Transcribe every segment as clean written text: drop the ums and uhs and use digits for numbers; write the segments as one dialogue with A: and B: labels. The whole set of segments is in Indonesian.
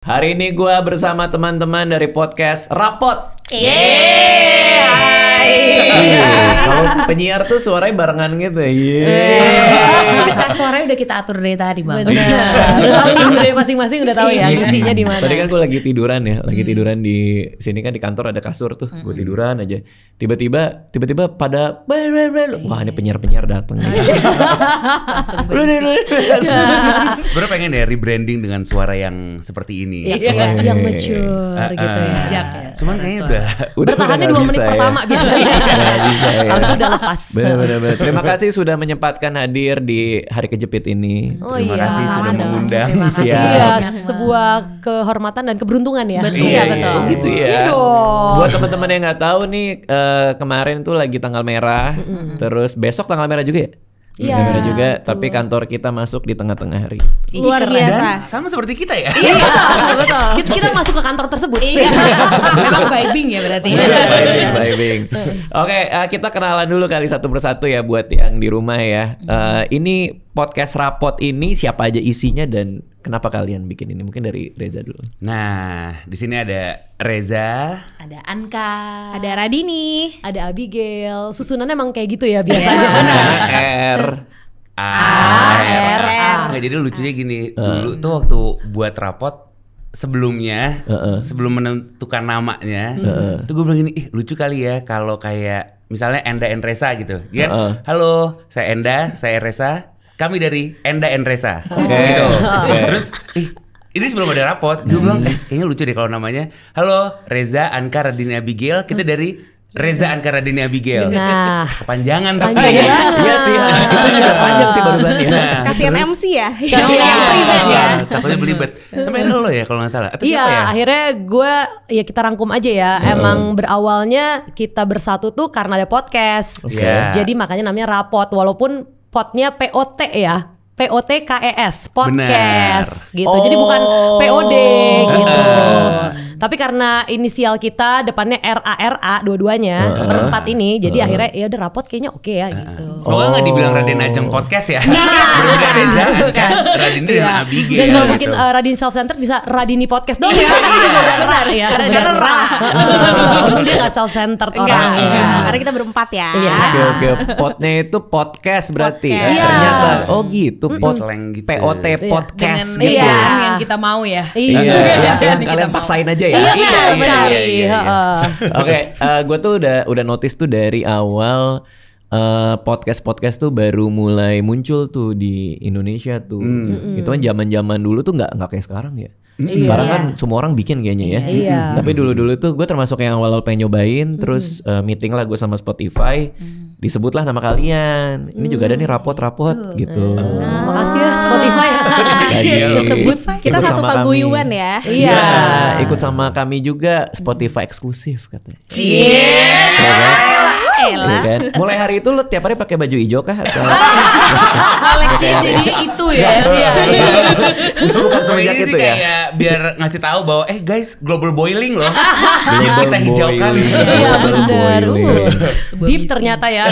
A: Hari ini gue bersama teman-teman dari podcast Rapot. Kalau penyiar tuh suaranya barengan gitu ya.
B: Suaranya udah kita atur dari tadi, Bang.
C: Udah tahu tim dari masing-masing, udah tahu ya misinya di mana.
A: Tadi kan gue lagi tiduran ya, tiduran di sini kan di kantor ada kasur tuh, gue tiduran aja. Tiba-tiba pada wah ini penyiar datang.
B: Langsung
D: Sebenarnya pengen deh rebranding dengan suara yang seperti ini.
C: Yang mature gitu ya.
B: bijak ya.
D: Cuman kayaknya
C: Bertahannya 2 menit pertama biasanya.
A: Aku
C: udah lepas.
A: Bener. Terima kasih sudah menyempatkan hadir di hari kejepit ini.
D: Terima kasih sudah mengundang.
C: Iya, sebuah kehormatan dan keberuntungan ya.
B: Betul.
C: Iya,
B: betul.
A: Gitu ya.
C: Iya dong.
A: Buat teman-teman yang nggak tahu nih, kemarin tuh lagi tanggal merah, terus besok tanggal merah juga ya.
C: Iya,
A: Tanggal merah juga, tapi kantor kita masuk di tengah-tengah hari.
C: Luar
B: Keren.
C: biasa.
D: Sama seperti kita ya.
C: Iya, betul. Kita masuk ke kantor tersebut.
B: Iya. Memang vibing ya berarti.
A: Vibing. Oke, kita kenalan dulu kali satu persatu ya buat yang di rumah ya. Ini podcast Rapot ini siapa aja isinya dan kenapa kalian bikin ini? Mungkin dari Reza dulu.
D: Nah, di sini ada Reza,
B: Ada Anka,
C: Ada Radini, ada Abigail. Susunannya emang kayak gitu ya biasanya.
A: R.
D: R. Nggak, jadi lucunya gini, dulu tuh waktu buat rapot sebelumnya, sebelum menentukan namanya, tuh gue bilang gini, lucu kali ya kalau kayak misalnya Enda and Reza gitu, kan? Halo, saya Enda, saya Reza, kami dari Enda and Reza, gitu. Terus, ini sebelum ada rapot, gue bilang, kayaknya lucu deh kalau namanya, halo Reza, Anka, Radini, Abigail, kita dari Reza, Anka, Radini, Abigail.
C: Nah,
D: Kepanjangan tapi.
A: Iya sih, itu juga panjang sih barusan ya.
E: Kasihan MC ya.
D: Iya, takutnya belibet. Tapi ada lo ya kalau nggak salah. Atau siapa ya?
C: iya, akhirnya gue ya kita rangkum aja ya. Emang berawalnya kita bersatu tuh karena ada podcast.
D: Iya.
C: Jadi makanya namanya Rapot, walaupun potnya POT ya. POTKES, podcast gitu. Jadi bukan POD gitu. Tapi karena inisial kita depannya RARA dua-duanya, berempat ini, jadi akhirnya ya udah Rapot kayaknya oke ya gitu.
D: Semoga nggak dibilang Raden Ajeng podcast ya. Bener-bener Reza, Anka, Radini dan Abigail.
C: Dan kalau
D: gitu.
C: mungkin Radini self center bisa Radini podcast dong. Itu juga benar ya. Sebenarnya. Untung dia nggak self centered orang.
E: Karena kita berempat ya.
A: Oke. Potnya itu podcast berarti.
E: Podcast.
C: Iya.
A: Ternyata. Oh gitu.
D: Slang gitu.
A: POT
C: Iya.
A: podcast
B: dengan
A: gitu.
B: ejaan yang kita mau ya.
C: Iya.
A: Yang kalian paksain aja ya.
D: Iya.
A: Oke, gue tuh udah notice tuh dari awal podcast tuh baru mulai muncul tuh di Indonesia tuh. Itu kan zaman dulu tuh nggak kayak sekarang ya. Sekarang kan semua orang bikin kayaknya ya.
C: Iya.
A: Tapi dulu tuh gue termasuk yang awal pengen nyobain. Terus meeting lah gue sama Spotify. Disebutlah nama kalian. Ini juga ada nih rapot gitu.
C: Makasih ya Spotify.
A: Disebut.
E: Kita satu paguyuban ya.
A: Iya, ikut sama kami juga Spotify eksklusif katanya. Iya kan? Mulai hari itu lo tiap hari pakai baju hijau kah? Atau
B: Koleksi jadi itu ya.
A: bukan
D: Sebenarnya
A: semenjak
D: sih
A: itu ya?
D: kayak biar ngasih tahu bahwa guys, global boiling loh. Jadi kita hijaukan.
C: Iya benar.
B: Sebuah
C: Deep
B: misi.
C: ternyata ya.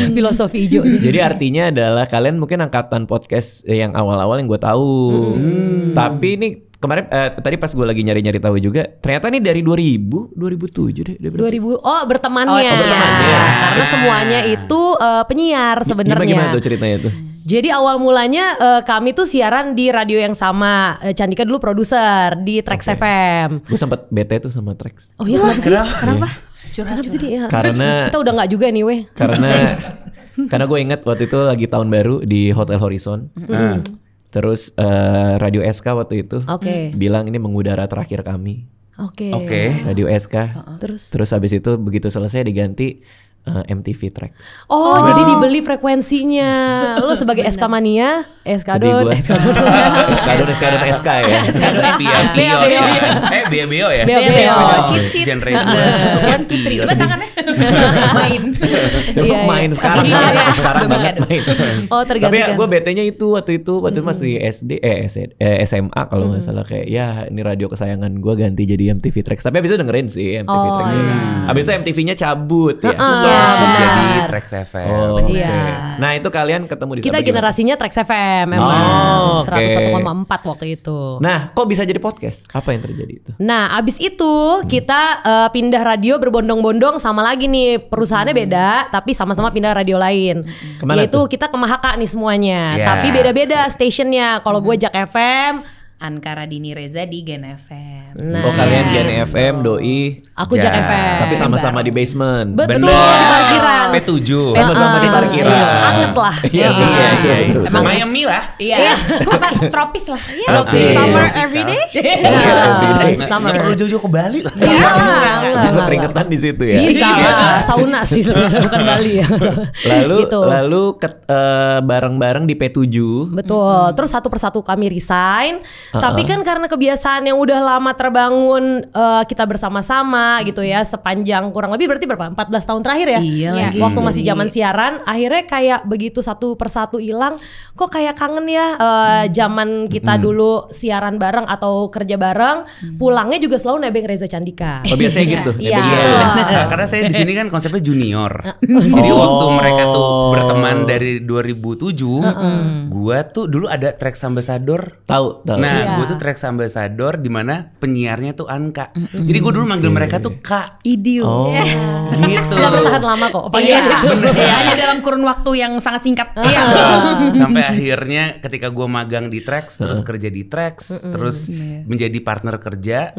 C: Filosofi hijau.
A: Jadi artinya adalah kalian mungkin angkatan podcast yang awal-awal yang gue tahu. Tapi ini kemarin tadi pas gue lagi nyari-nyari tahu juga, ternyata ini dari 2007 deh.
C: 2000 bertemannya.
A: bertemannya.
C: Karena semuanya itu penyiar sebenarnya.
A: Gimana tuh ceritanya tuh?
C: Jadi awal mulanya kami tuh siaran di radio yang sama. Candika dulu produser di Trax FM.
A: Gue sempet bete tuh sama Trax.
C: Oh iya kenapa sih? Kenapa?
B: Curhat.
C: Sih dia?
A: Karena
C: Kita udah nggak juga nih weh.
A: karena gue inget waktu itu lagi tahun baru di Hotel Horizon. Terus Radio SK waktu itu bilang ini mengudara terakhir kami.
C: Oke.
A: Radio SK.
C: Terus
A: habis itu begitu selesai diganti MTV Track.
C: Oh, jadi dibeli frekuensinya. Lo sebagai SK Mania, SK-Don,
A: SK ya.
D: Bio ya.
C: Beo.
D: Genre
B: Coba tangannya. Main.
C: Iya,
A: Main
C: iya.
A: sekarang
B: Iya,
A: banget,
B: iya.
A: sekarang
B: Bener.
A: banget main.
C: Oh,
A: Tapi
C: tergantikan.
A: gue betenya itu waktu itu masih SMA kalau nggak salah, kayak ya ini radio kesayangan gue ganti jadi MTV Trax. Tapi abis itu dengerin sih MTV
C: Oh,
A: Trax.
C: iya.
A: Abis itu MTV-nya cabut ya.
C: Iya,
D: Jadi
C: benar.
D: Trax FM.
A: Oh, oke.
C: Iya.
A: Nah itu kalian ketemu di
C: Kita
A: apa gimana?
C: generasinya Trax FM memang
A: Oh, oke.
C: 101,4 waktu itu.
A: Nah kok bisa jadi podcast? Apa yang terjadi itu?
C: Nah, abis itu kita pindah radio berbondong-bondong sama lagi nih, perusahaannya beda tapi sama-sama pindah radio lain.
A: Kemana
C: Yaitu
A: tuh?
C: kita ke Mahaka nih semuanya,
D: Yeah.
C: tapi beda-beda stationnya. Kalau gue Jak FM,
B: Anka Radini Reza di Gen FM.
C: Nah.
A: Oh kalian Gen FM, Doi.
C: aku Jak FM.
A: Tapi sama-sama di basement.
C: Betul,
D: Bener.
C: di parkiran.
D: P7.
A: Sama-sama di parkiran.
C: Iya, anget lah.
A: Iya, iya, iya. itu.
B: Emang
D: Miami lah.
B: Iya. Apa tropis lah. Iya.
A: Oke.
E: Summer
A: Oke.
E: everyday.
C: Summer.
D: Nggak perlu jauh-jauh ke Bali lah.
C: Iya,
A: Bisa keringetan di situ ya.
C: Bisa lah, sauna sih sebenarnya, bukan Bali ya.
A: Lalu
C: Gitu.
A: bareng-bareng di P7.
C: Betul. Terus satu persatu kami resign. Tapi kan karena kebiasaan yang udah lama terbangun, kita bersama-sama gitu ya, sepanjang kurang lebih berarti berapa? 14 tahun terakhir ya?
B: Iya
C: Ya,
B: lagi.
C: waktu masih zaman siaran, akhirnya kayak begitu satu persatu hilang, kok kayak kangen ya zaman kita dulu siaran bareng atau kerja bareng, pulangnya juga selalu nebeng Reza Candika.
A: Oh biasanya gitu.
C: Iya.
D: Nah, karena saya di sini kan konsepnya junior. Jadi waktu mereka tuh berteman dari 2007, gua tuh dulu ada Trax Ambassador.
A: Tahu.
D: Nah,
C: Iya.
D: gua tuh Trax Ambassador di mana penyiarnya tuh Anka. Jadi gua dulu manggil mereka tuh Kak.
B: Idiom.
A: Oh.
D: Gitu.
C: Gak bertahan lama kok.
B: Iya,
C: Panggilan itu.
B: hanya dalam kurun waktu yang sangat singkat. Iya.
D: Sampai akhirnya ketika gua magang di Trax, terus kerja di Trax, terus menjadi partner kerja,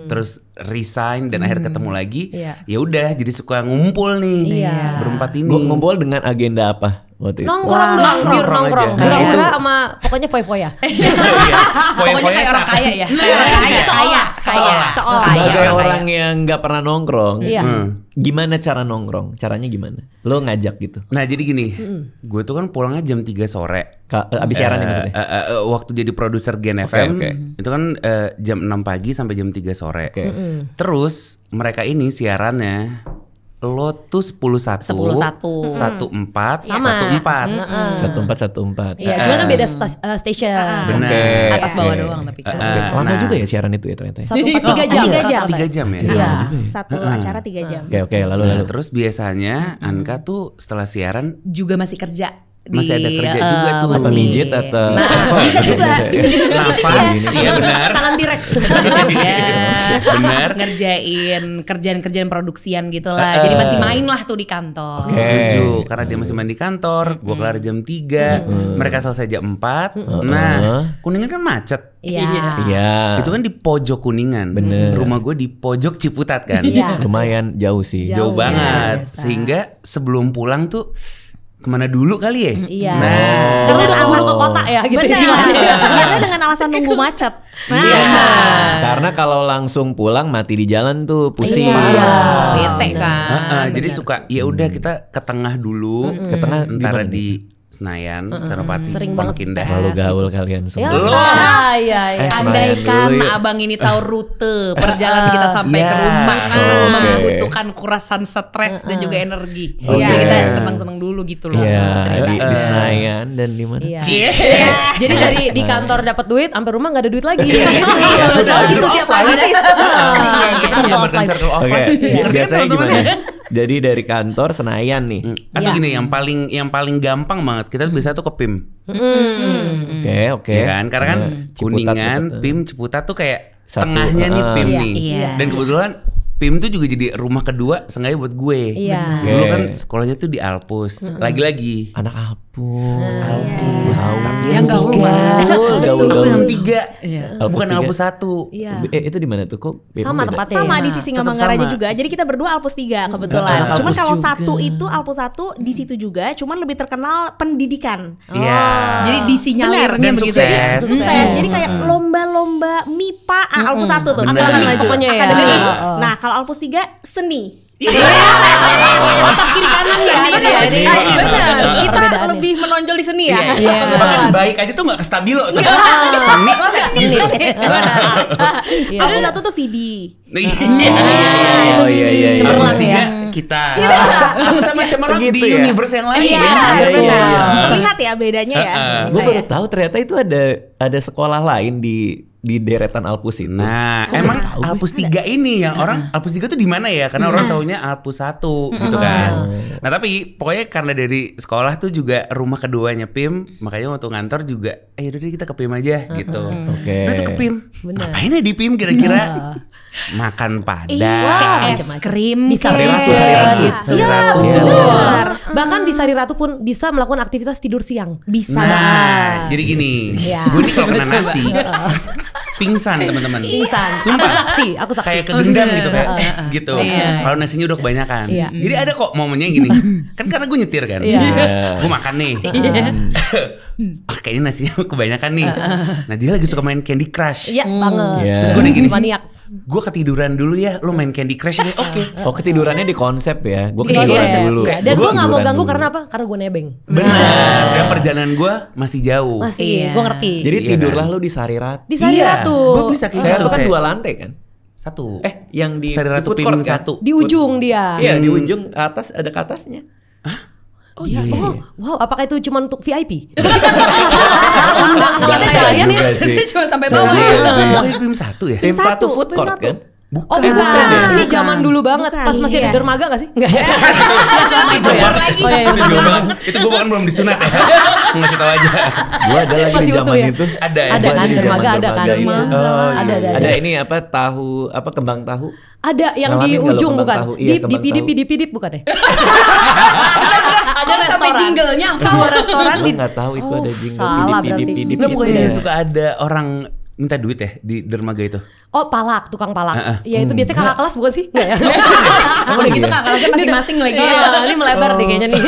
D: terus resign dan akhirnya ketemu lagi.
C: Iya.
D: Ya udah, jadi suka ngumpul nih
C: Iya.
D: berempat ini.
A: Ngumpul dengan agenda apa waktu itu?
C: Nongkrong dong, bir
D: nongkrong
C: nongkrong.
D: aja. Nah,
C: Hura-hura sama pokoknya foya-foya.
B: Pokoknya kayak orang kaya ya. Kayak orang kaya, kaya.
E: Seolah.
A: Sebagai
B: Kaya.
A: orang yang nggak pernah nongkrong,
C: Iya.
A: gimana cara nongkrong? Caranya gimana? Lo ngajak gitu?
D: Nah jadi gini, gue tuh kan pulangnya jam 3 sore.
A: Abis siaran ya maksudnya?
D: Waktu jadi produser Gen
A: Oke,
D: FM
A: oke.
D: itu kan jam 6 pagi sampai jam 3 sore.
A: Oke.
D: Terus mereka ini siarannya lo tuh 10-1
B: 10-1.
D: 1-4
C: Sama.
D: 1-4
A: 1414.
C: Iya, cuma kan beda station.
D: Benar.
B: Atas bawah doang tapi kan.
A: Lama
D: Nah.
A: juga ya siaran itu ya ternyata.
C: 1-4-3 jam.
E: 3 jam.
D: 3 jam ya.
C: Iya.
E: Satu acara 3 jam.
A: Oke, lalu
D: Nah, terus biasanya Anka tuh setelah siaran
B: Juga masih kerja.
D: Masih ada kerja juga tuh.
A: apa mijit atau
B: Bisa juga
D: nafas, iya benar.
C: Tangan T-Rex.
B: Iya.
D: Benar.
B: Ngerjain kerjaan-kerjaan produksian gitu lah. Jadi masih main lah tuh di kantor.
A: Oke.
D: Setuju, karena dia masih main di kantor, gua kelar jam 3, mereka selesai jam 4. Nah, Kuningan kan macet.
C: Iya.
A: Iya.
D: Itu kan di pojok Kuningan.
A: Bener.
D: Rumah gue di pojok Ciputat kan.
C: Iya.
A: Lumayan jauh sih.
D: Jauh
C: Jauh,
D: banget.
B: biasa.
D: Sehingga sebelum pulang tuh kemana dulu kali ya?
C: Iya.
D: Nah,
C: Karena udah keburu ke kota ya gitu
E: Benar.
C: istilahnya.
E: Biasanya dengan alasan nunggu macet.
A: Iya. Karena kalau langsung pulang mati di jalan tuh pusing.
C: Iya.
B: Bete kan.
D: jadi suka ya udah kita ke tengah dulu,
A: Ke tengah
D: antara
A: gimana
D: di Senayan, Senopati,
C: Sering banget
D: Pondok Indah.
A: Terlalu gaul kalian
C: Ya,
A: semua.
C: iya.
B: Andaikan
A: dulu yuk.
B: abang ini tahu rute perjalanan kita sampai
D: Iya.
B: ke rumah
A: Oke.
B: membutuhkan kurasan stres dan juga energi.
A: Oke.
B: Jadi kita senang-senang dulu gitu loh.
A: Iya,
B: cerita.
A: di Senayan dan di mana?
C: Iya.
D: Cie.
C: Jadi dari di kantor dapat duit, sampai rumah nggak ada duit lagi.
D: Udah
C: gitu
D: circle
C: tiap
D: of life.
C: hari.
D: Kita menggambarkan circle of
A: Oke,
D: life. Ngerti kan,
A: biasanya
D: teman-teman?
A: gimana? Jadi dari kantor Senayan nih.
D: Atau
C: Iya.
D: gini yang paling gampang banget kita tuh bisa tuh ke PIM.
A: Oke.
D: Ya kan? Karena kan
A: Ciputat,
D: Kuningan,
A: Ciputat.
D: PIM, Ciputat tuh kayak
A: Satu,
D: tengahnya nih PIM
C: Iya,
D: nih.
B: iya.
D: Dan kebetulan PIM tuh juga jadi rumah kedua sengaja buat gue.
C: Iya.
D: Dulu
A: Oke.
D: kan sekolahnya tuh di Alpus. Lagi-lagi.
A: Anak Alpus.
B: Yang gaul banget.
A: Gaul.
D: Aku yang 3.
B: Iya.
A: Alpus
D: Bukan
A: 3.
D: Alpus 1.
C: Iya.
A: Itu di mana tuh kok? beda?
C: Sama tempatnya.
E: Sama
C: ya?
E: di sisi
D: Tetap
E: Manggaranya
D: sama.
E: juga. Jadi kita berdua Alpus 3 kebetulan.
D: Anak
E: Cuman
A: Alpus
E: kalau
A: juga.
E: satu itu Alpus 1 di situ juga, cuman lebih terkenal pendidikan.
D: Iya.
B: Jadi disinyalirnya
D: Dan
B: begitu
D: sukses.
B: ya.
E: Sukses. Jadi kayak lomba-lomba MIPA Alpus 1 tuh.
D: Bener.
E: Akademik
C: Pokoknya ya.
E: akademik.
C: Heeh.
E: Nah, kalau Alpus 3 seni.
C: Otak kiri kanan ya.
E: Benar. Kita
C: Perbedaannya.
E: lebih menonjol di seni ya.
D: Iya. Bahkan baik aja tuh nggak kestabilo tuh. Seni lah gitu.
C: Iya.
E: Ada satu tuh Vidi.
D: Iya.
A: iya.
D: Terus
C: Cemerlang
D: tiga
C: ya.
D: kita sama-sama cemerlang di
A: Begitu ya?
D: universe yang lain.
E: Iya,
A: iya, iya.
E: benar. Lihat ya bedanya ya.
A: Gue baru tahu ternyata itu ada sekolah lain di deretan Alpus itu.
D: Nah, emang Alpus 3 ini yang orang Alpus 3 tuh di mana ya? Karena orang taunya Alpus 1 gitu kan. Nah, tapi pokoknya karena dari sekolah tuh juga rumah keduanya PIM, makanya waktu ngantor juga udah deh kita ke PIM aja gitu.
A: Oke.
D: Udah tuh ke PIM.
C: Bener.
D: Ngapain ya di PIM kira-kira? Makan
B: Iya,
D: padang.
B: kayak es krim,
C: Bisa
A: Sari Ratu,
B: kayak
A: Sari Ratu.
B: gitu.
D: Sari Ratu.
C: Benar. Bahkan di Sari Ratu pun bisa melakukan aktivitas tidur siang.
B: Bisa
D: Nah,
B: banget.
D: jadi gini,
C: Iya.
D: gue nih kalau kena
B: Coba.
D: nasi, pingsan teman-teman.
C: Pingsan.
D: Sumpah.
C: Aku saksi.
D: Kayak kegendam gitu kayak gitu.
B: Iya.
D: Kalau nasinya udah kebanyakan.
C: Iya.
D: Jadi ada kok momennya gini. Kan karena gue nyetir kan.
C: Iya.
D: Gue makan nih. Kayaknya nasinya kebanyakan nih. Nah, dia lagi suka main Candy Crush.
C: Iya banget.
A: Iya.
D: Terus gue udah gini.
C: Maniak.
D: Gue ketiduran dulu ya, lo main Candy Crush deh. Oke.
A: Oh, ketidurannya di konsep ya. Gue
C: Iya,
A: ketiduran
C: iya.
A: dulu.
C: Dan gue gak mau
A: Ketiduran
C: ganggu
A: dulu.
C: karena apa? Karena gue nebeng.
D: Benar. Dan perjalanan gue masih jauh.
C: Masih,
B: Iya.
C: gue ngerti.
A: Jadi
D: Iya
A: tidurlah
D: kan?
A: lu di Sari Ratu.
C: Di Sari
D: Iya.
C: Ratu.
D: Gue bisa kayak
A: Sari
D: gitu.
A: Ratu kan
D: kayak
A: 2 lantai kan?
D: satu.
A: Yang di
D: Sari Ratu
A: food
D: PIM
A: court kan?
D: 1.
C: Di ujung dia.
A: Iya, di ujung ke atas ada ke atasnya.
D: Oh iya.
C: Oh, wow, apakah itu cuma untuk VIP?
B: Kita
A: Iya
B: jalannya
A: juga sih.
B: aksesnya cuma sampai
A: Saya
B: bawah
A: juga
B: ya.
A: sih.
D: Oh, PIM 1 ya?
A: Tim
E: satu,
A: 1 food
E: tim
A: court
E: satu.
A: kan?
C: Oh bukan,
A: bukan.
C: ini zaman dulu banget.
E: Bukan,
C: Pas masih ada
E: iya.
C: dermaga gak sih? Enggak ya?
B: Itu jobor lagi.
C: Oh iya,
D: Itu juga banget. Itu gue bahkan belum disunat ya. Ngasih tau aja.
A: Gua ada lagi di
C: Masih
A: zaman
C: utuh ya?
A: itu.
D: Ada ya?
C: Ada
A: Gua
C: kan,
A: di
C: dermaga
A: zaman
C: ada kan?
A: dermaga itu.
D: Oh,
C: Ada,
D: iya.
A: Ada ini apa tahu apa kembang tahu?
C: Ada yang
A: Ngalamin
C: di
A: nggak lo
C: ujung
A: kembang
C: bukan?
A: tahu? Iya, kembang
C: Dip bukan deh.
B: Kok sampai jinglenya
C: Sebuah restoran
A: Gua
C: di
A: nggak tahu itu ada jingle
C: salah
A: pidip,
C: berarti.
A: pidip,
D: Nggak,
A: pidip,
D: bukannya
A: gitu.
D: suka ada orang minta duit ya di dermaga itu?
C: Oh palak, tukang palak. Ya itu biasanya kakak kelas bukan sih? Enggak ya?
B: Udah gitu kakak-kakaknya masing-masing lagi.
C: Iya, ini melebar deh kayaknya nih.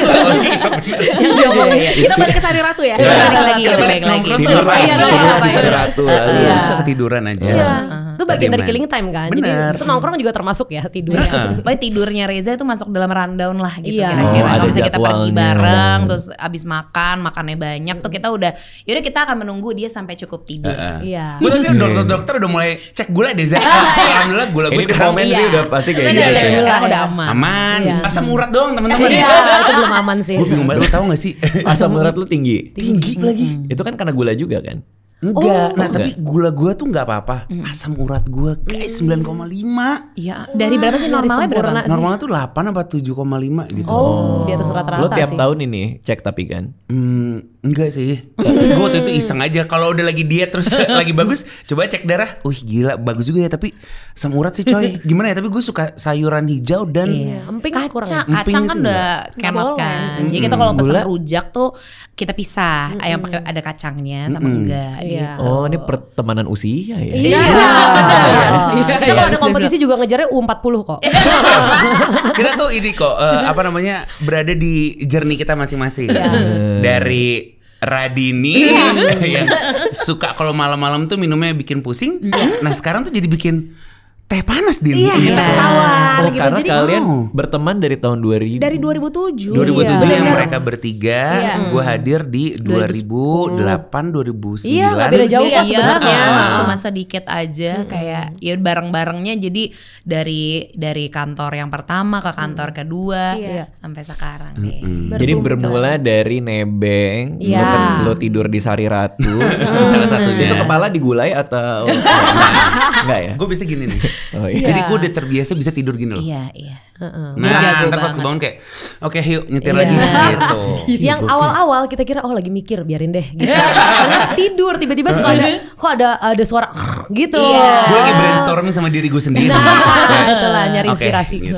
E: Kita balik ke Sari Ratu ya.
B: Kita balik lagi,
D: Kita
B: kita
D: balik
B: balik lagi.
D: nongkrong tuh
A: Tidur
D: ngapain?
C: Iya,
A: lagi,
C: iya,
A: di
C: iya.
A: Sari Ratu.
C: Iya.
D: Gue suka ketiduran aja.
C: Iya. Itu bagian dari
D: Kediaman.
C: killing time kan. Jadi
D: Bener.
C: itu nongkrong juga termasuk ya tidurnya.
B: Pokoknya tidurnya Reza itu masuk dalam rundown lah gitu
C: Iya.
B: kira-kira.
A: Oh, ada
B: Kalau misalnya kita pergi
A: jadwalnya.
B: bareng, terus abis makannya banyak tuh kita udah, yaudah kita akan menunggu dia sampai cukup tidur.
C: Iya.
D: Gue tadi dokter-dokter udah mulai cek gula deh, Zak. Alhamdulillah gula gue
A: Ini di
D: sekarang
A: komen sih
B: Iya.
A: udah pasti kayak
C: Udah
A: gitu.
C: cek
A: ya.
C: gula.
B: Sekarang udah
C: ya.
B: aman.
D: aman.
C: Iya.
D: Asam urat doang teman-teman.
C: Iya, itu belum aman sih.
D: Gue bingung banget, lu tahu gak sih?
A: Asam urat lu tinggi.
D: Tinggi lagi.
A: Itu kan karena gula juga kan?
D: Enggak. Nah,
A: enggak.
D: tapi gula gue tuh nggak apa-apa. Asam urat gue kayak 9,5.
B: Iya, dari berapa sih
C: Dari
B: normalnya berapa?
C: sempurna.
D: Normalnya tuh 8 apa 7,5 gitu.
C: Oh, di atas rata-rata
A: Lu tiap
C: sih.
A: tahun ini cek tapi kan?
D: Enggak sih. Gue waktu itu iseng aja. Kalau udah lagi diet terus lagi bagus, coba cek darah. Wih gila, bagus juga ya. Tapi asam urat sih coy. Gimana ya? Tapi gue suka sayuran hijau dan
C: Iya, emping kurang.
B: Kacang,
D: Emping
B: kacang kan
D: sih
B: udah
E: Nggak
B: kenot
E: boleh.
B: kan. Jadi kita kalau pesen
A: Gula?
B: rujak tuh kita pisah. Yang pakai ada kacangnya sama enggak
C: Iya.
B: gitu.
A: Oh, ini pertemanan usia ya?
C: Iya. Kita kalau ada kompetisi juga ngejarnya U40 kok.
D: kita tuh ini kok apa namanya berada di journey kita masing-masing. Dari Radini yang suka kalau malam-malam tuh minumnya bikin pusing. Nah sekarang tuh jadi bikin teh panas Din.
E: Iya, kita ketawa
A: Oh,
E: gitu.
A: karena
E: Jadi
A: kalian berteman dari tahun 2000.
E: dari 2007.
D: 2007
C: Iya.
D: yang mereka bertiga, gue hadir di 2008, 2009.
C: Iya, nggak beda jauh kok
B: Iya,
C: sebenarnya.
B: cuma sedikit aja kayak ya bareng-barengnya jadi dari kantor yang pertama ke kantor kedua
C: Iya.
B: sampai sekarang deh.
A: Jadi bermula dari nebeng, lu,
C: Iya.
A: lu tidur di Sari Ratu.
D: Salah satunya.
A: Itu kepala digulai atau enggak ya?
D: Gue bisa gini nih.
A: Oh, iya.
D: Jadi gue udah terbiasa bisa tidur gini loh.
B: Iya, iya.
D: Nah,
B: jago
D: ntar pas
B: banget.
D: gue bangun kayak, oke yuk nyetir
C: Iya.
D: lagi gitu.
C: Yang awal-awal kita kira oh lagi mikir biarin deh gitu. Karena tidur tiba-tiba suka ada suara gitu.
D: Gue lagi brainstorming sama diri gue sendiri.
C: Nah, itulah nyari
D: Oke,
C: inspirasi.
D: gitu.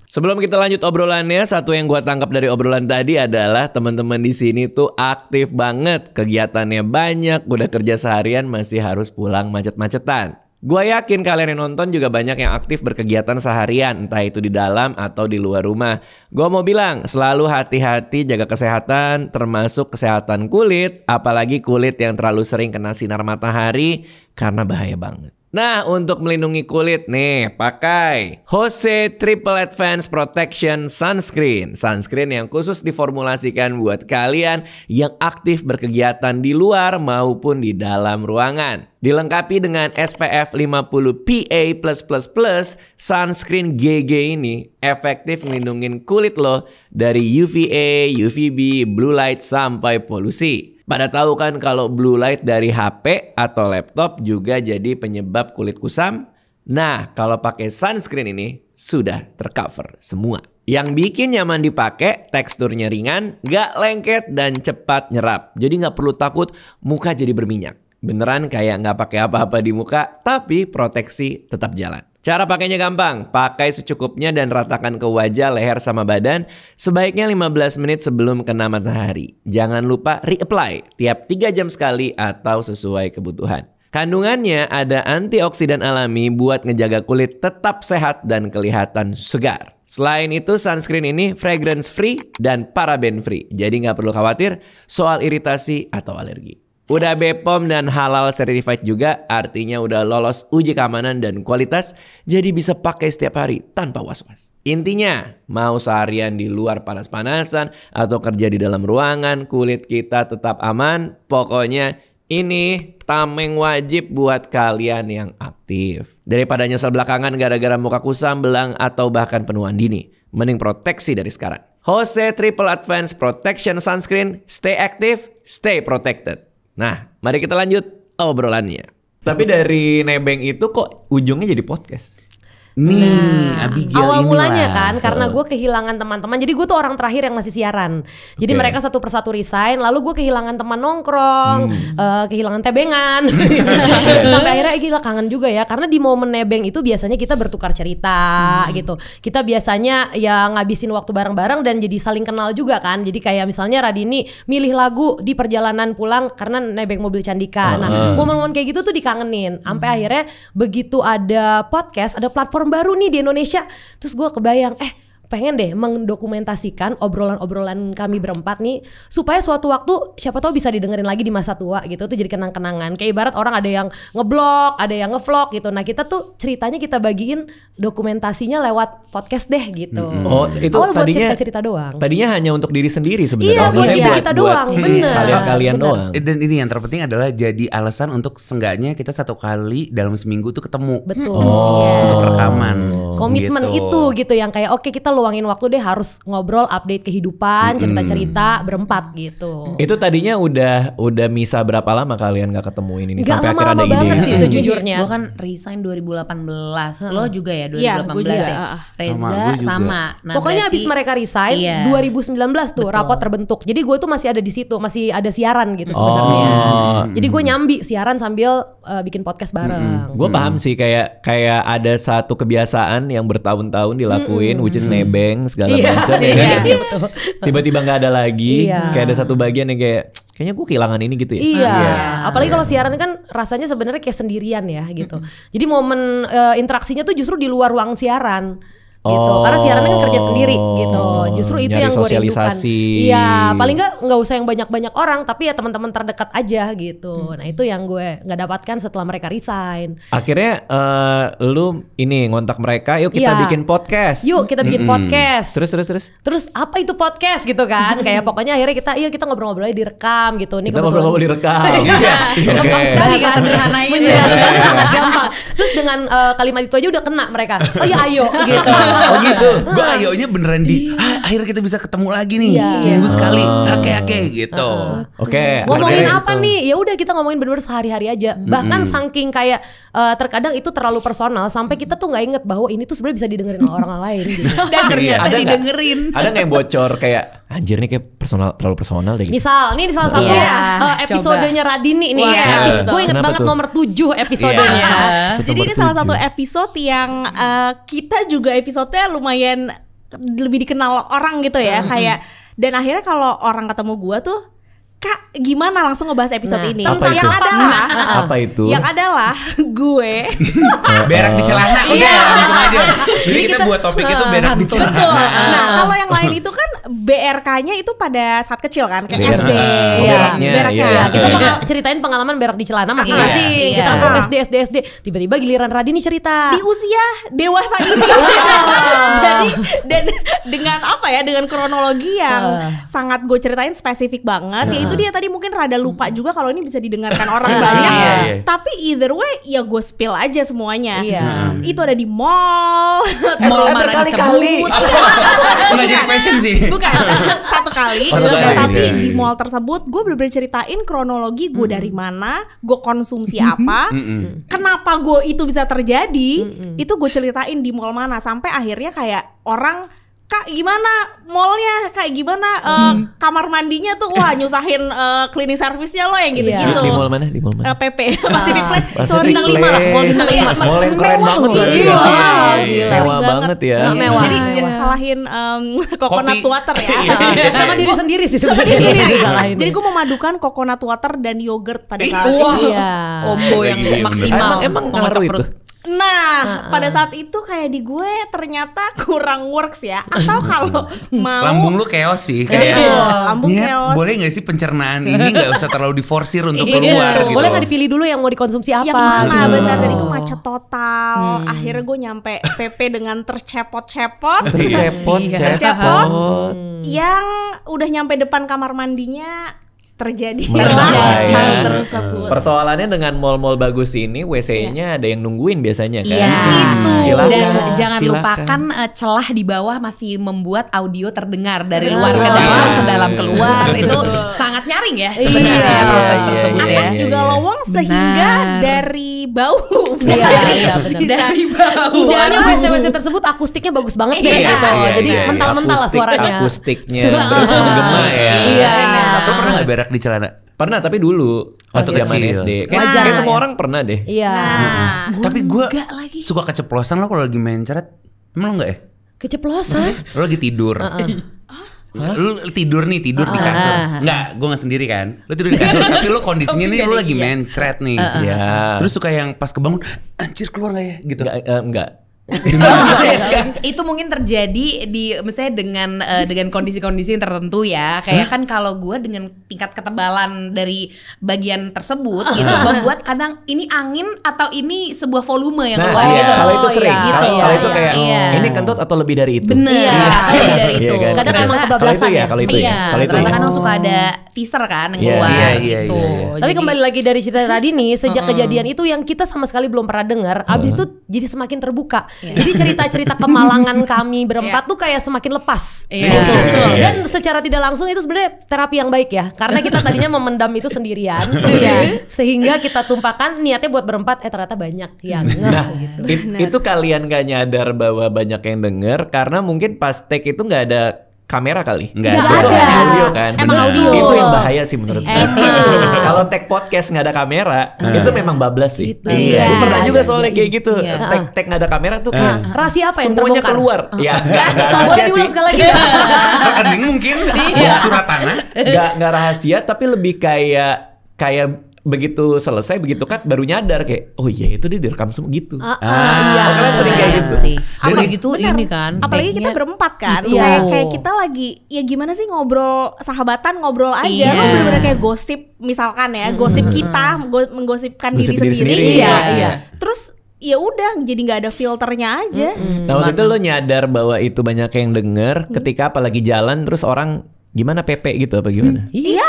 A: Sebelum kita lanjut obrolannya, satu yang gua tangkap dari obrolan tadi adalah teman-teman di sini tuh aktif banget, kegiatannya banyak, udah kerja seharian masih harus pulang macet-macetan. Gua yakin kalian yang nonton juga banyak yang aktif berkegiatan seharian, entah itu di dalam atau di luar rumah. Gua mau bilang, selalu hati-hati jaga kesehatan, termasuk kesehatan kulit, apalagi kulit yang terlalu sering kena sinar matahari, karena bahaya banget. Nah, untuk melindungi kulit nih, pakai Jose Triple Advanced Protection Sunscreen. Sunscreen yang khusus diformulasikan buat kalian yang aktif berkegiatan di luar maupun di dalam ruangan. Dilengkapi dengan SPF 50 PA+++, sunscreen GG ini efektif melindungi kulit lo dari UVA, UVB, blue light sampai polusi. Pada tahu kan kalau blue light dari HP atau laptop juga jadi penyebab kulit kusam? Nah, kalau pakai sunscreen ini sudah tercover semua. Yang bikin nyaman dipakai, teksturnya ringan, gak lengket dan cepat nyerap. Jadi gak perlu takut muka jadi berminyak. Beneran kayak gak pakai apa-apa di muka, tapi proteksi tetap jalan. Cara pakainya gampang, pakai secukupnya dan ratakan ke wajah, leher sama badan. Sebaiknya 15 menit sebelum kena matahari. Jangan lupa reapply tiap 3 jam sekali atau sesuai kebutuhan. Kandungannya ada antioksidan alami buat ngejaga kulit tetap sehat dan kelihatan segar. Selain itu sunscreen ini fragrance free dan paraben free. Jadi nggak perlu khawatir soal iritasi atau alergi. Udah BPOM dan halal certified juga, artinya udah lolos uji keamanan dan kualitas, jadi bisa pakai setiap hari tanpa was-was. Intinya, mau seharian di luar panas-panasan atau kerja di dalam ruangan, kulit kita tetap aman. Pokoknya ini tameng wajib buat kalian yang aktif. Daripada nyesel belakangan gara-gara muka kusam, belang, atau bahkan penuaan dini. Mending proteksi dari sekarang. Jose Triple Advanced Protection Sunscreen, stay active, stay protected. Nah, mari kita lanjut obrolannya. Tapi dari nebeng itu kok ujungnya jadi podcast?
D: Nih, Abigail
C: awal
D: inilah.
C: mulanya kan karena gue kehilangan teman-teman. Jadi gue tuh orang terakhir yang masih siaran. Jadi mereka satu persatu resign. Lalu gue kehilangan teman nongkrong, kehilangan tebengan. Sampai akhirnya gila kangen juga ya. Karena di momen nebeng itu biasanya kita bertukar cerita gitu. Kita biasanya ya ngabisin waktu bareng-bareng dan jadi saling kenal juga kan. Jadi kayak misalnya Radini milih lagu di perjalanan pulang karena nebeng mobil Candika. Nah momen-momen kayak gitu tuh dikangenin. Sampai akhirnya begitu ada podcast, ada platform baru nih di Indonesia, terus gue kebayang pengen deh mendokumentasikan obrolan-obrolan kami berempat nih supaya suatu waktu siapa tahu bisa didengerin lagi di masa tua gitu, tuh jadi kenang-kenangan. Kayak ibarat orang ada yang ngeblog, ada yang ngevlog gitu. Nah kita tuh ceritanya kita bagiin dokumentasinya lewat podcast deh gitu.
A: Oh itu
C: awal buat
A: tadinya
C: cerita-cerita doang.
A: Tadinya hanya untuk diri sendiri sebenarnya.
C: Iya buat kita doang, bener.
A: Kalian doang.
D: Dan ini yang terpenting adalah jadi alasan untuk seenggaknya kita 1 kali dalam seminggu tuh ketemu.
C: Betul.
D: Untuk rekaman.
C: Komitmen
D: gitu.
C: itu gitu yang kayak oke kita luangin waktu deh harus ngobrol update kehidupan, cerita-cerita berempat gitu.
A: Itu tadinya udah misa berapa lama kalian gak ketemu ini nih?
C: Gak
A: sampai akhirnya
C: lama-lama
A: ada ide.
C: banget sih sejujurnya.
B: Gue kan resign 2018. Lo juga ya 2018
E: Iya, gua juga.
B: ya? Reza
D: Sama, gua juga.
B: sama. Nah,
C: Pokoknya
B: berarti-
C: abis mereka resign
B: Iya.
C: 2019 tuh
B: Betul.
C: rapot terbentuk. Jadi gue tuh masih ada di situ, masih ada siaran gitu sebenarnya. Jadi gue nyambi siaran sambil bikin podcast bareng.
A: Gue paham sih kayak ada satu kebiasaan yang bertahun-tahun dilakuin, which is nebeng segala
C: Iya.
A: macam. ya
C: Iya,
A: kan?
C: iya, betul.
A: Tiba-tiba nggak ada lagi,
C: Iya.
A: kayak ada satu bagian yang kayaknya gue kehilangan ini gitu ya.
C: Iya, apalagi kalau siaran kan rasanya sebenarnya kayak sendirian ya gitu. Jadi momen interaksinya tuh justru di luar ruang siaran. Gitu. Karena siaran kan kerja sendiri gitu. Justru itu
A: Nyari
C: yang gue rindukan.
A: sosialisasi.
C: Iya, paling nggak usah yang banyak-banyak orang, tapi ya teman-teman terdekat aja gitu. Nah itu yang gue nggak dapatkan setelah mereka resign.
A: Akhirnya lu ini ngontak mereka, yuk kita
C: Iya.
A: bikin podcast.
C: Yuk kita bikin podcast.
A: Terus
C: Apa itu podcast gitu kan? Kayak pokoknya akhirnya kita ngobrol-ngobrol aja direkam gitu. Nih
A: kita ngobrol-ngobrol direkam.
C: Iya, gampang sekali
B: Bahasa
C: kan?
B: sederhana itu
C: Bener,
B: ya.
C: sangat gampang. Terus dengan kalimat itu aja udah kena mereka. Oh ya ayo gitu.
D: Oh gitu. Gue ayonya beneran akhirnya kita bisa ketemu lagi nih.
C: Iya.
D: Seminggu sekali. Oke gitu.
A: Oke.
C: Ngomongin
A: akhirnya
C: apa
A: gitu.
C: nih? Ya udah kita ngomongin bener-bener sehari-hari aja. Bahkan saking kayak terkadang itu terlalu personal sampai kita tuh nggak inget bahwa ini tuh sebenarnya bisa didengerin sama orang lain gitu.
B: Dan ternyata
A: Ada nggak?
B: didengerin.
A: Ada nggak yang bocor kayak anjir nih kayak terlalu personal deh gitu.
C: Misal, nih salah satu
B: Iya,
C: episodenya Radini nih
B: Wah,
C: ya. Gue inget
A: kenapa
C: banget
A: tuh?
C: nomor 7 episodenya.
A: Iya.
E: Jadi ini salah satu episode yang kita juga episodenya lumayan lebih dikenal orang gitu ya, kayak dan akhirnya kalau orang ketemu gua tuh Kak, gimana langsung ngebahas episode
C: Nah,
E: ini?
A: apa itu?
E: Yang adalah
A: Apa itu?
E: Yang adalah gue
D: Berak di celana. Udah langsung aja. Jadi kita buat topik itu berak di
E: Betul.
D: celana.
E: Nah, kalau yang lain itu kan BRK-nya itu pada saat kecil kan, kayak
A: BRK.
E: SD.
A: Beraknya,
E: Beraknya.
A: iya.
C: Kita bakal ceritain pengalaman berak di celana masing-masing.
B: Iya.
C: Kita kan SD. Tiba-tiba giliran Radini cerita.
E: Di usia dewasa ini. Jadi dan dengan apa ya, dengan kronologi yang sangat gue ceritain spesifik banget. Yaitu dia tadi mungkin rada lupa juga kalau ini bisa didengarkan orang banyak. Tapi either way ya gue spill aja semuanya. Itu ada di mall.
B: Mall mana disebut?
D: Nggak jadi passion sih.
E: Bukan, satu kali.
A: Oh, satu kali,
E: Tapi
A: iya.
E: di mall tersebut gue bener-bener ceritain kronologi gue dari mana, gue konsumsi apa, kenapa gue itu bisa terjadi, itu gue ceritain di mall mana, sampai akhirnya kayak orang, Kak gimana mallnya, kayak gimana kamar mandinya tuh, wah nyusahin cleaning service-nya lo yang gitu-gitu.
A: Di mall mana? Di mall mana?
E: PP Pacific Place.
A: Pacific
E: Sorry, bintang 5 lah. Mall bintang 5.
A: Mall yang keren
C: Mewah
A: banget
C: loh.
A: lagi.
C: Iya.
A: Iya. Mewah banget ya.
C: Mewah.
E: Jadi jangan salahin coconut
D: Kopi.
E: water ya.
C: Sama diri sendiri sih
E: Sama
C: sebenarnya.
E: diri sendiri.
C: Disalahin.
E: Jadi gue memadukan coconut water dan yogurt pada saat
B: Wah,
E: itu.
C: Iya.
B: combo yang
D: Iya,
B: maksimal.
A: Emang
B: Mengocok
A: ngaruh
B: perut.
A: itu?
E: Nah, pada saat itu kayak di gue ternyata kurang works ya. Atau kalau mau
D: Lambung lu chaos sih kayak.
E: lambung
D: "Nyet,
E: chaos.
D: boleh nggak sih pencernaan ini nggak usah terlalu diforsir untuk
B: Iya.
D: keluar gitu.
C: Boleh nggak dipilih dulu yang mau dikonsumsi apa?
E: Yang mana
C: gitu.
E: benar, dan itu macet total. Akhirnya gue nyampe PP dengan tercepot-cepot.
A: Cepot,
B: Iya.
A: cepot.
E: Yang udah nyampe depan kamar mandinya terjadi
A: Bahaya.
E: hal tersebut.
A: Persoalannya dengan mall-mall bagus ini, WC-nya ada yang nungguin biasanya kan.
B: Iya.
A: Silakan,
B: Dan jangan
A: silakan.
B: lupakan celah di bawah masih membuat audio terdengar dari luar ke dalam keluar. Itu sangat nyaring ya sebenarnya
C: Iya.
B: proses tersebut ya.
E: Atas juga lowong sehingga
B: Benar.
E: dari bau.
C: Iya, benar.
B: Dari bawah.
C: Idealnya WC tersebut akustiknya bagus banget deh
B: Iya,
C: gitu. Jadi
A: Iya,
C: mental-mental lah
A: akustik-
C: suaranya.
A: Akustiknya
C: Suara-
A: bergema ya.
B: Iya.
D: Lo pernah nggak berak di celana?
A: Pernah, tapi dulu waktu
D: Waktu
A: zaman
D: kecil.
A: SD. Kayak
C: Wajar
A: kayak semua
C: ya.
A: orang pernah deh.
C: Iya.
E: Nah,
D: Tapi gue
B: enggak lagi.
D: suka keceplosan lo kalau lagi main ceret. Emang lo nggak ya?
C: Keceplosan.
D: Lo lagi tidur. Lu tidur nih, tidur di kasur. Enggak, gue gak sendiri kan. Lu tidur di kasur, tapi lu kondisinya nih lu lagi main ceret nih.
A: Iya.
D: Terus suka yang pas kebangun, anjir keluar gak ya? Gitu.
A: Enggak.
B: Itu mungkin terjadi di misalnya dengan kondisi-kondisi yang tertentu ya. Kayak kan kalau gue dengan tingkat ketebalan dari bagian tersebut gitu membuat kadang ini angin atau ini sebuah volume yang
A: Nah,
B: keluar
A: iya.
B: gitu.
A: Kalau itu sering.
C: iya.
A: Kalau
B: Gitu.
A: kalau itu kayak
B: Iya.
A: ini kentut atau lebih dari itu.
B: Bener,
C: Iya.
B: atau lebih dari
A: Iya
B: itu.
A: kan?
C: Kadang
B: Ternyata-
C: emang kebablasan
A: Kalau itu ya,
C: ya.
A: kalau itu ya.
B: Iya,
A: Kalau itu
B: ternyata
A: ya.
B: kan suka ada teaser kan yang
A: Iya,
B: keluar
D: iya,
B: gitu.
D: iya, iya.
C: Tapi
B: Jadi-
C: kembali lagi dari cerita Radini, sejak kejadian itu yang kita sama sekali belum pernah dengar, abis itu jadi semakin terbuka. Jadi cerita-cerita kemalangan kami berempat tuh kayak semakin lepas.
B: Iya.
C: Gitu.
A: Iya.
C: Dan secara tidak langsung itu sebenarnya terapi yang baik ya, karena kita tadinya memendam itu sendirian, sehingga kita tumpahkan niatnya buat berempat, ternyata banyak yang ngeh gitu.
A: Itu kalian gak nyadar bahwa banyak yang denger karena mungkin pas take itu nggak ada kamera kali.
D: Nggak
C: ada.
A: Itu hanya audio kan.
E: Emang
A: Benar.
E: audio.
A: Itu yang bahaya sih menurut gue.
C: Emang.
A: Kalau take podcast nggak ada kamera, itu memang bablas sih.
C: Itu
A: Iya.
C: dia.
A: Gue pernah juga soalnya kayak gitu.
B: Iya.
A: Take nggak ada kamera tuh kayak
C: Rahasia apa yang
A: semuanya
C: terbongkar?
A: keluar. Ya nggak
C: Boleh
A: rahasia sih.
C: diulang sekali lagi.
D: Rekening mungkin, surat tanah.
A: Nggak rahasia tapi lebih kayak begitu selesai begitu cut baru nyadar kayak oh iya itu dia direkam semua gitu.
C: Iya.
A: Oh, kalian sering kayak gitu.
B: Sih.
E: Apalagi-
B: Udah gitu
E: bener.
B: ini kan.
E: Apalagi kita
B: tag-nya-
E: berempat kan,
B: Itu.
E: kayak kita lagi ya gimana sih ngobrol sahabatan, ngobrol aja.
B: Iya.
E: Lo bener-bener kayak gosip misalkan ya, gosip kita menggosipkan
A: Gosip
E: diri
A: diri
E: sendiri.
A: sendiri.
C: Iya, iya.
E: Terus ya udah jadi nggak ada filternya aja.
A: Nah waktu itu lo nyadar bahwa itu banyak yang denger ketika apalagi jalan terus orang gimana PP gitu apa gimana?
E: Iya,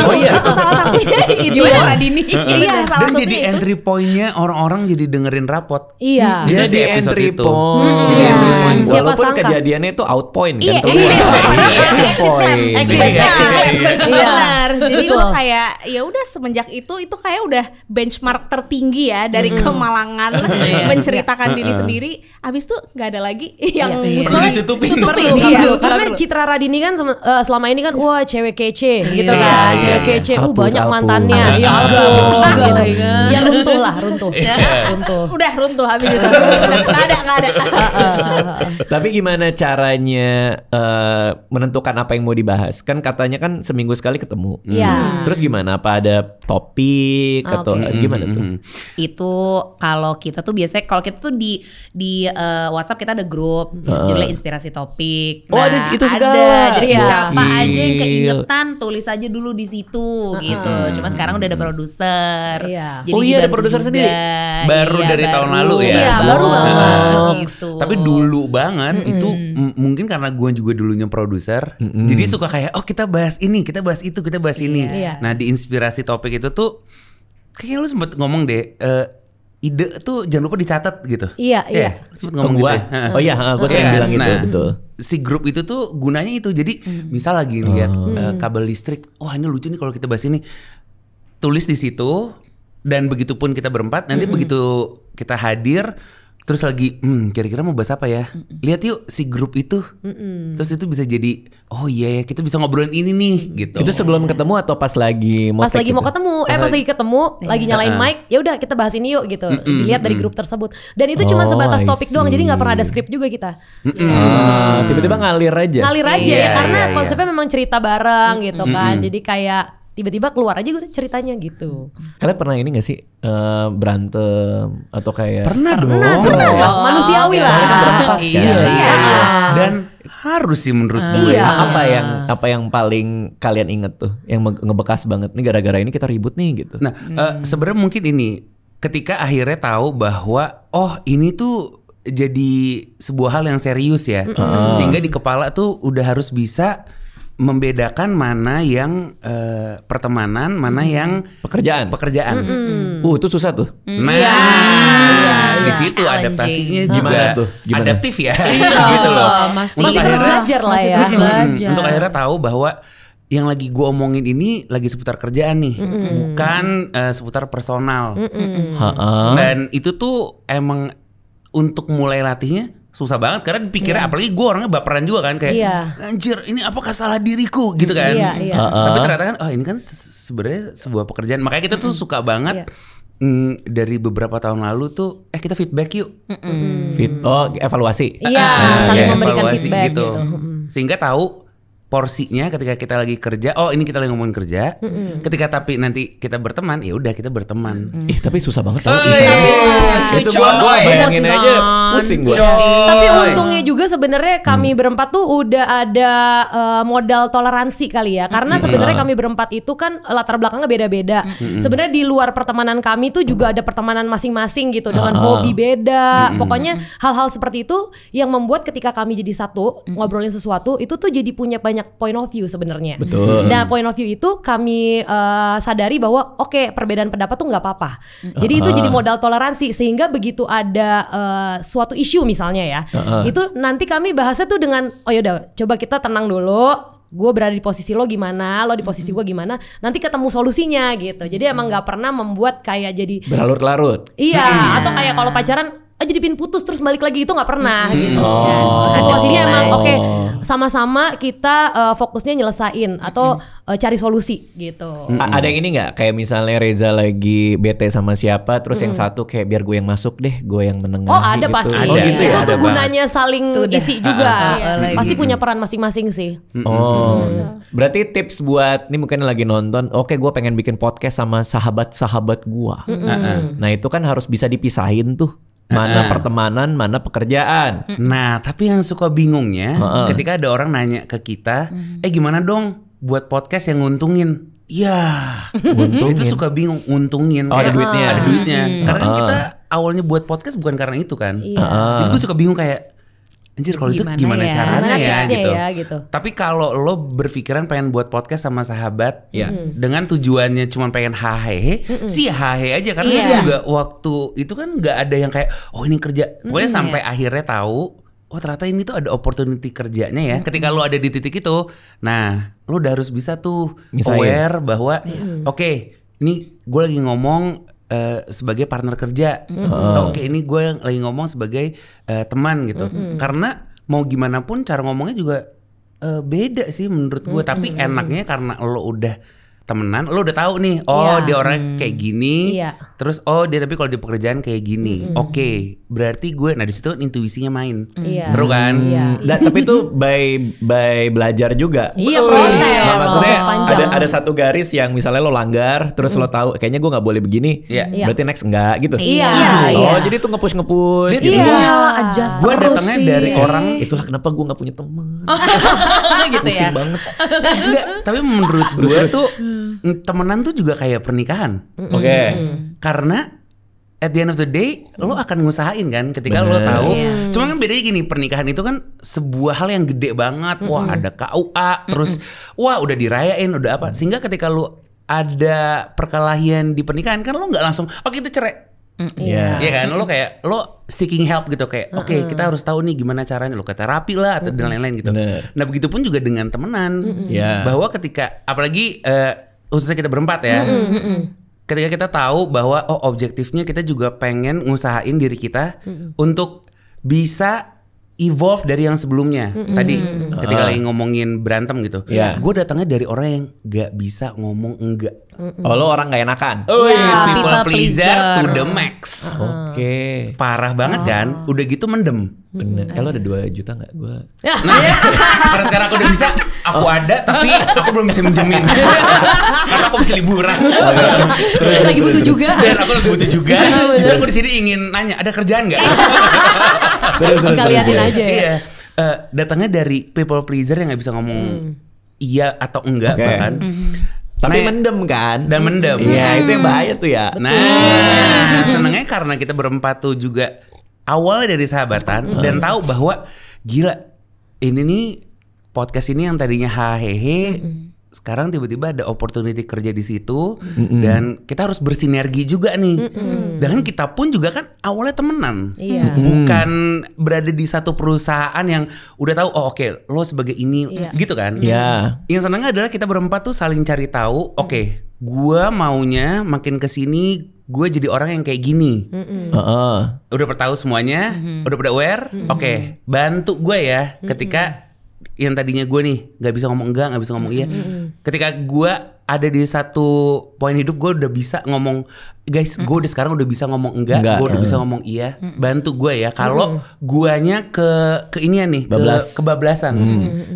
A: Oh, iya.
E: itu salah satunya itu.
B: Gimana Radini?
E: Iya, salah
D: Dan jadi
E: satunya itu.
D: entry point-nya orang-orang jadi dengerin rapot.
C: Iya.
A: Dia
D: Jadi
A: di
D: episode
A: entry
D: itu.
A: point.
C: Iya. Siapa
A: Walaupun
C: sangka.
A: kejadiannya itu out point kan.
B: Iya,
A: tuh.
B: exit point.
A: Exit point.
C: Exit
A: Iya.
C: point.
E: Benar. Jadi
C: Betul.
E: gue kayak ya udah semenjak itu kayak udah benchmark tertinggi ya dari kemalangan menceritakan diri sendiri. Abis itu nggak ada lagi yang
C: Iya.
E: musuh
D: Perlu ditutupin.
E: tutupin.
C: Perlu,
E: Iya,
C: perlu. Karena
E: perlu.
C: Citra Radini kan selama selama ini kan wah cewek kece gitu
D: Iya,
C: kan,
D: iya,
C: cewek
D: iya.
C: kece,
A: Alpus,
C: banyak
A: alpus.
C: mantannya,
A: Alpus,
C: ya
B: alpus,
C: alpus,
B: alpus,
C: gitu.
B: alpus.
C: Ya runtuh lah, runtuh.
E: Udah runtuh habis itu. Nggak ada.
A: Tapi gimana caranya menentukan apa yang mau dibahas? Kan katanya kan seminggu sekali ketemu.
C: Iya.
A: Terus gimana? Apa ada topik atau
C: Oke.
A: gimana tuh?
B: Itu kalau kita tuh biasanya kalau kita tuh di WhatsApp kita ada grup judulnya inspirasi topik.
A: Oh, ada itu
B: ada.
A: segala.
B: Jadi
C: Iya.
B: siapa aja yang
A: Gokil.
B: keingetan tulis aja dulu di situ gitu. Cuma sekarang udah ada produser.
C: Iya.
B: Jadi
A: Oh iya, ada
B: dibantu
A: produser
B: juga.
A: sendiri?
D: Baru dari tahun lalu ya?
C: Iya, baru
B: banget
A: banget.
B: gitu.
D: Tapi dulu banget itu mungkin karena gue juga dulunya produser, jadi suka kayak oh kita bahas ini, kita bahas itu, kita bahas ini.
C: Iya.
D: Nah di inspirasi topik itu tuh kayaknya lu sempet ngomong deh, ide tuh jangan lupa dicatat gitu.
C: Iya, iya.
D: Lu sempet ngomong
A: Gua.
D: gitu ya?
A: Oh iya, gue sering
D: Iya,
A: bilang gitu,
D: nah,
A: betul.
D: Si grup itu tuh gunanya itu, jadi misal lagi lihat kabel listrik, wah ini lucu nih kalau kita bahas ini, tulis di situ. Dan begitupun kita berempat, nanti begitu kita hadir, terus lagi, kira-kira mau bahas apa ya? Lihat yuk si grup itu, terus itu bisa jadi, oh iya kita bisa ngobrolin ini nih, gitu.
A: Itu sebelum ketemu atau pas lagi mau
C: Pas
A: take
C: lagi mau
A: gitu?
C: ketemu, pas lagi ketemu, lagi nyalain mic, ya udah kita bahas ini yuk gitu. Dilihat dari grup tersebut. Dan itu cuma
A: Oh,
C: sebatas
A: I
C: topik doang, jadi nggak pernah ada
A: see.
C: skrip juga kita.
A: Tiba-tiba ngalir aja.
C: Ngalir aja
D: Iya,
C: ya, karena
D: iya,
C: konsepnya memang cerita bareng gitu kan. Jadi kayak tiba-tiba keluar aja gue ceritanya gitu.
A: Kalian pernah ini gak sih berantem atau kayak
D: Pernah dong.
C: Manusiawi lah.
A: Soalnya kan berempat kan.
B: Iya.
D: Dan harus sih menurut gue.
C: Iya.
A: Apa yang paling kalian inget tuh, yang ngebekas banget nih gara-gara ini kita ribut nih gitu.
D: Nah, sebenarnya mungkin ini ketika akhirnya tahu bahwa oh ini tuh jadi sebuah hal yang serius ya, sehingga di kepala tuh udah harus bisa membedakan mana yang pertemanan, mana yang
A: Pekerjaan. Itu susah tuh.
D: Nah, di situ
B: Challenging.
D: adaptasinya juga
A: Gimana tuh? Gimana?
D: adaptif ya, gitu loh.
B: Masih
C: Masih terus belajar lah ya.
D: Untuk akhirnya tahu bahwa yang lagi gue omongin ini lagi seputar kerjaan nih, bukan seputar personal. Dan itu tuh emang untuk mulai latihnya susah banget karena dipikirnya apalagi gue orangnya baperan juga kan kayak anjir ini apakah salah diriku gitu kan.
C: Iya.
D: Tapi ternyata kan oh ini kan sebenarnya sebuah pekerjaan, makanya kita tuh suka banget dari beberapa tahun lalu tuh kita feedback yuk.
A: Evaluasi.
C: Iya, saling memberikan
D: evaluasi
C: feedback gitu.
D: Sehingga tahu porsinya ketika kita lagi kerja, oh ini kita lagi ngomongin kerja. Ketika tapi nanti kita berteman, ya udah kita berteman.
A: Tapi susah banget tau.
B: switch
A: Itu gua
B: on,
A: bayangin
B: bosan.
A: aja pusing gua.
C: Tapi untungnya juga sebenarnya kami berempat tuh udah ada modal toleransi kali ya. Karena sebenarnya kami berempat itu kan latar belakangnya beda-beda. Sebenarnya di luar pertemanan kami tuh juga ada pertemanan masing-masing gitu dengan hobi beda. Pokoknya hal-hal seperti itu yang membuat ketika kami jadi satu ngobrolin sesuatu itu tuh jadi punya banyak point of view sebenarnya.
A: Betul.
C: Nah, point of view itu kami sadari bahwa oke, perbedaan pendapat tuh nggak apa-apa. Jadi itu jadi modal toleransi sehingga begitu ada suatu isu misalnya ya, itu nanti kami bahasnya tuh dengan oh yaudah coba kita tenang dulu. Gue berada di posisi lo gimana, lo di posisi gue gimana, nanti ketemu solusinya gitu. Jadi emang nggak pernah membuat kayak jadi
A: Berlarut-larut.
C: iya atau kayak kalau pacaran jadi pin putus terus balik lagi itu nggak pernah gitu.
A: Oh.
C: Situasinya emang
B: Ada
C: oke sama-sama kita fokusnya nyelesain atau cari solusi gitu.
A: Ada yang ini nggak kayak misalnya Reza lagi bete sama siapa, terus yang satu kayak biar gue yang masuk deh, gue yang menengahi.
C: Oh ada
A: gitu.
C: pasti.
D: Ada.
A: Oh gitu
C: Itu
A: ya.
C: tuh
D: Ada
C: gunanya saling
B: Sudah.
C: isi juga.
B: Iya.
C: Pasti punya peran masing-masing sih.
A: Oh, berarti tips buat ini mungkin lagi nonton. Oke, gue pengen bikin podcast sama sahabat-sahabat gue. Nah itu kan harus bisa dipisahin tuh. Mana pertemanan, mana pekerjaan.
D: Nah, tapi yang suka bingungnya ketika ada orang nanya ke kita, gimana dong buat podcast yang nguntungin? Ya, itu suka bingung nguntungin.
A: Oh, ada
D: Kayak,
A: duitnya.
D: Ada duitnya. Karena kan kita awalnya buat podcast bukan karena itu kan. Jadi gue suka bingung kayak, anjir kalau itu
B: Gimana
D: gimana
B: ya?
D: caranya
C: Gimana
D: ya
C: tipsnya
D: gitu.
C: ya, gitu.
D: Tapi kalau lo berpikiran pengen buat podcast sama sahabat, dengan tujuannya cuma pengen hahehe, sih hahehe aja karena
B: Iya.
D: itu juga waktu itu kan nggak ada yang kayak oh ini kerja. Pokoknya sampai akhirnya tahu, oh ternyata ini tuh ada opportunity kerjanya ya. Ketika lo ada di titik itu, nah lo udah harus bisa tuh
A: Misahin.
D: aware bahwa oke, ini gue lagi ngomong sebagai partner kerja. Oke, ini gue lagi ngomong sebagai teman gitu. Karena mau gimana pun cara ngomongnya juga beda sih menurut gue. Tapi enaknya karena lo udah temenan, lo udah tahu nih, dia orangnya kayak gini, terus dia tapi kalau di pekerjaan kayak gini, oke, berarti gue, nah di situ intuisinya main, seru kan?
A: Tapi itu by belajar juga.
C: Iya, proses.
A: Nah, maksudnya
C: panjang.
A: ada satu garis yang misalnya lo langgar, terus lo tahu kayaknya gue nggak boleh begini, berarti next enggak gitu. Jadi tuh nge-push gitu.
B: Adjust
D: Gue datangnya dari orang,
A: itulah kenapa gue nggak punya teman.
B: gitu ya.
A: Pusing banget.
D: enggak, tapi menurut gue tuh temenan tuh juga kayak pernikahan.
A: Oke.
D: Karena at the end of the day lo akan ngusahain kan ketika lo tahu. Cuma kan bedanya gini, pernikahan itu kan sebuah hal yang gede banget. Wah, ada KUA, terus udah dirayain, udah apa. Sehingga ketika lo ada perkelahian di pernikahan kan lo nggak langsung kita cerai. Iya kan, lo seeking help gitu kayak oke, kita harus tahu nih gimana caranya, lo ke terapi lah atau dan lain-lain gitu. Nah begitupun juga dengan temenan, bahwa ketika apalagi khususnya kita berempat ya, ketika kita tahu bahwa objektifnya kita juga pengen ngusahain diri kita untuk bisa evolve dari yang sebelumnya. Tadi ketika lagi ngomongin berantem gitu, gue datangnya dari orang yang gak bisa ngomong enggak.
A: Lo orang gak enakan.
D: People pleaser to the max.
A: Oke.
D: Parah banget kan? Udah gitu mendem.
A: Bener. Lo ada 2 juta gak? Gue.
D: Nah, karena sekarang aku udah bisa, aku ada tapi aku belum bisa minjemin. Karena aku bisa liburan.
C: Lagi butuh juga.
D: Dan aku lagi butuh juga. Justru aku di sini ingin nanya, ada kerjaan nggak?
C: Sekalianin aja ya.
D: Iya. Datangnya dari people pleaser yang nggak bisa ngomong iya atau enggak bahkan.
A: Tapi mendem kan?
D: Dan mendem.
A: Iya, itu yang bahaya tuh ya.
D: Nah, senengnya karena kita berempat tuh juga awalnya dari sahabatan dan tahu bahwa gila, ini nih podcast ini yang tadinya hahehe, sekarang tiba-tiba ada opportunity kerja di situ dan kita harus bersinergi juga nih. Dan kita pun juga kan awalnya temenan, bukan berada di satu perusahaan yang udah tahu oke, lo sebagai ini gitu kan. Yang senangnya adalah kita berempat tuh saling cari tahu. Oke, gue maunya makin kesini gue jadi orang yang kayak gini. Udah tahu semuanya, udah pada aware. Oke, bantu gue ya ketika yang tadinya gue nih nggak bisa ngomong enggak, nggak bisa ngomong iya. Ketika gue ada di satu poin hidup, gue udah bisa ngomong, guys, gue udah sekarang udah bisa ngomong enggak, gue udah bisa ngomong iya. Bantu gue ya kalau guanya ke inian nih, kebablasan.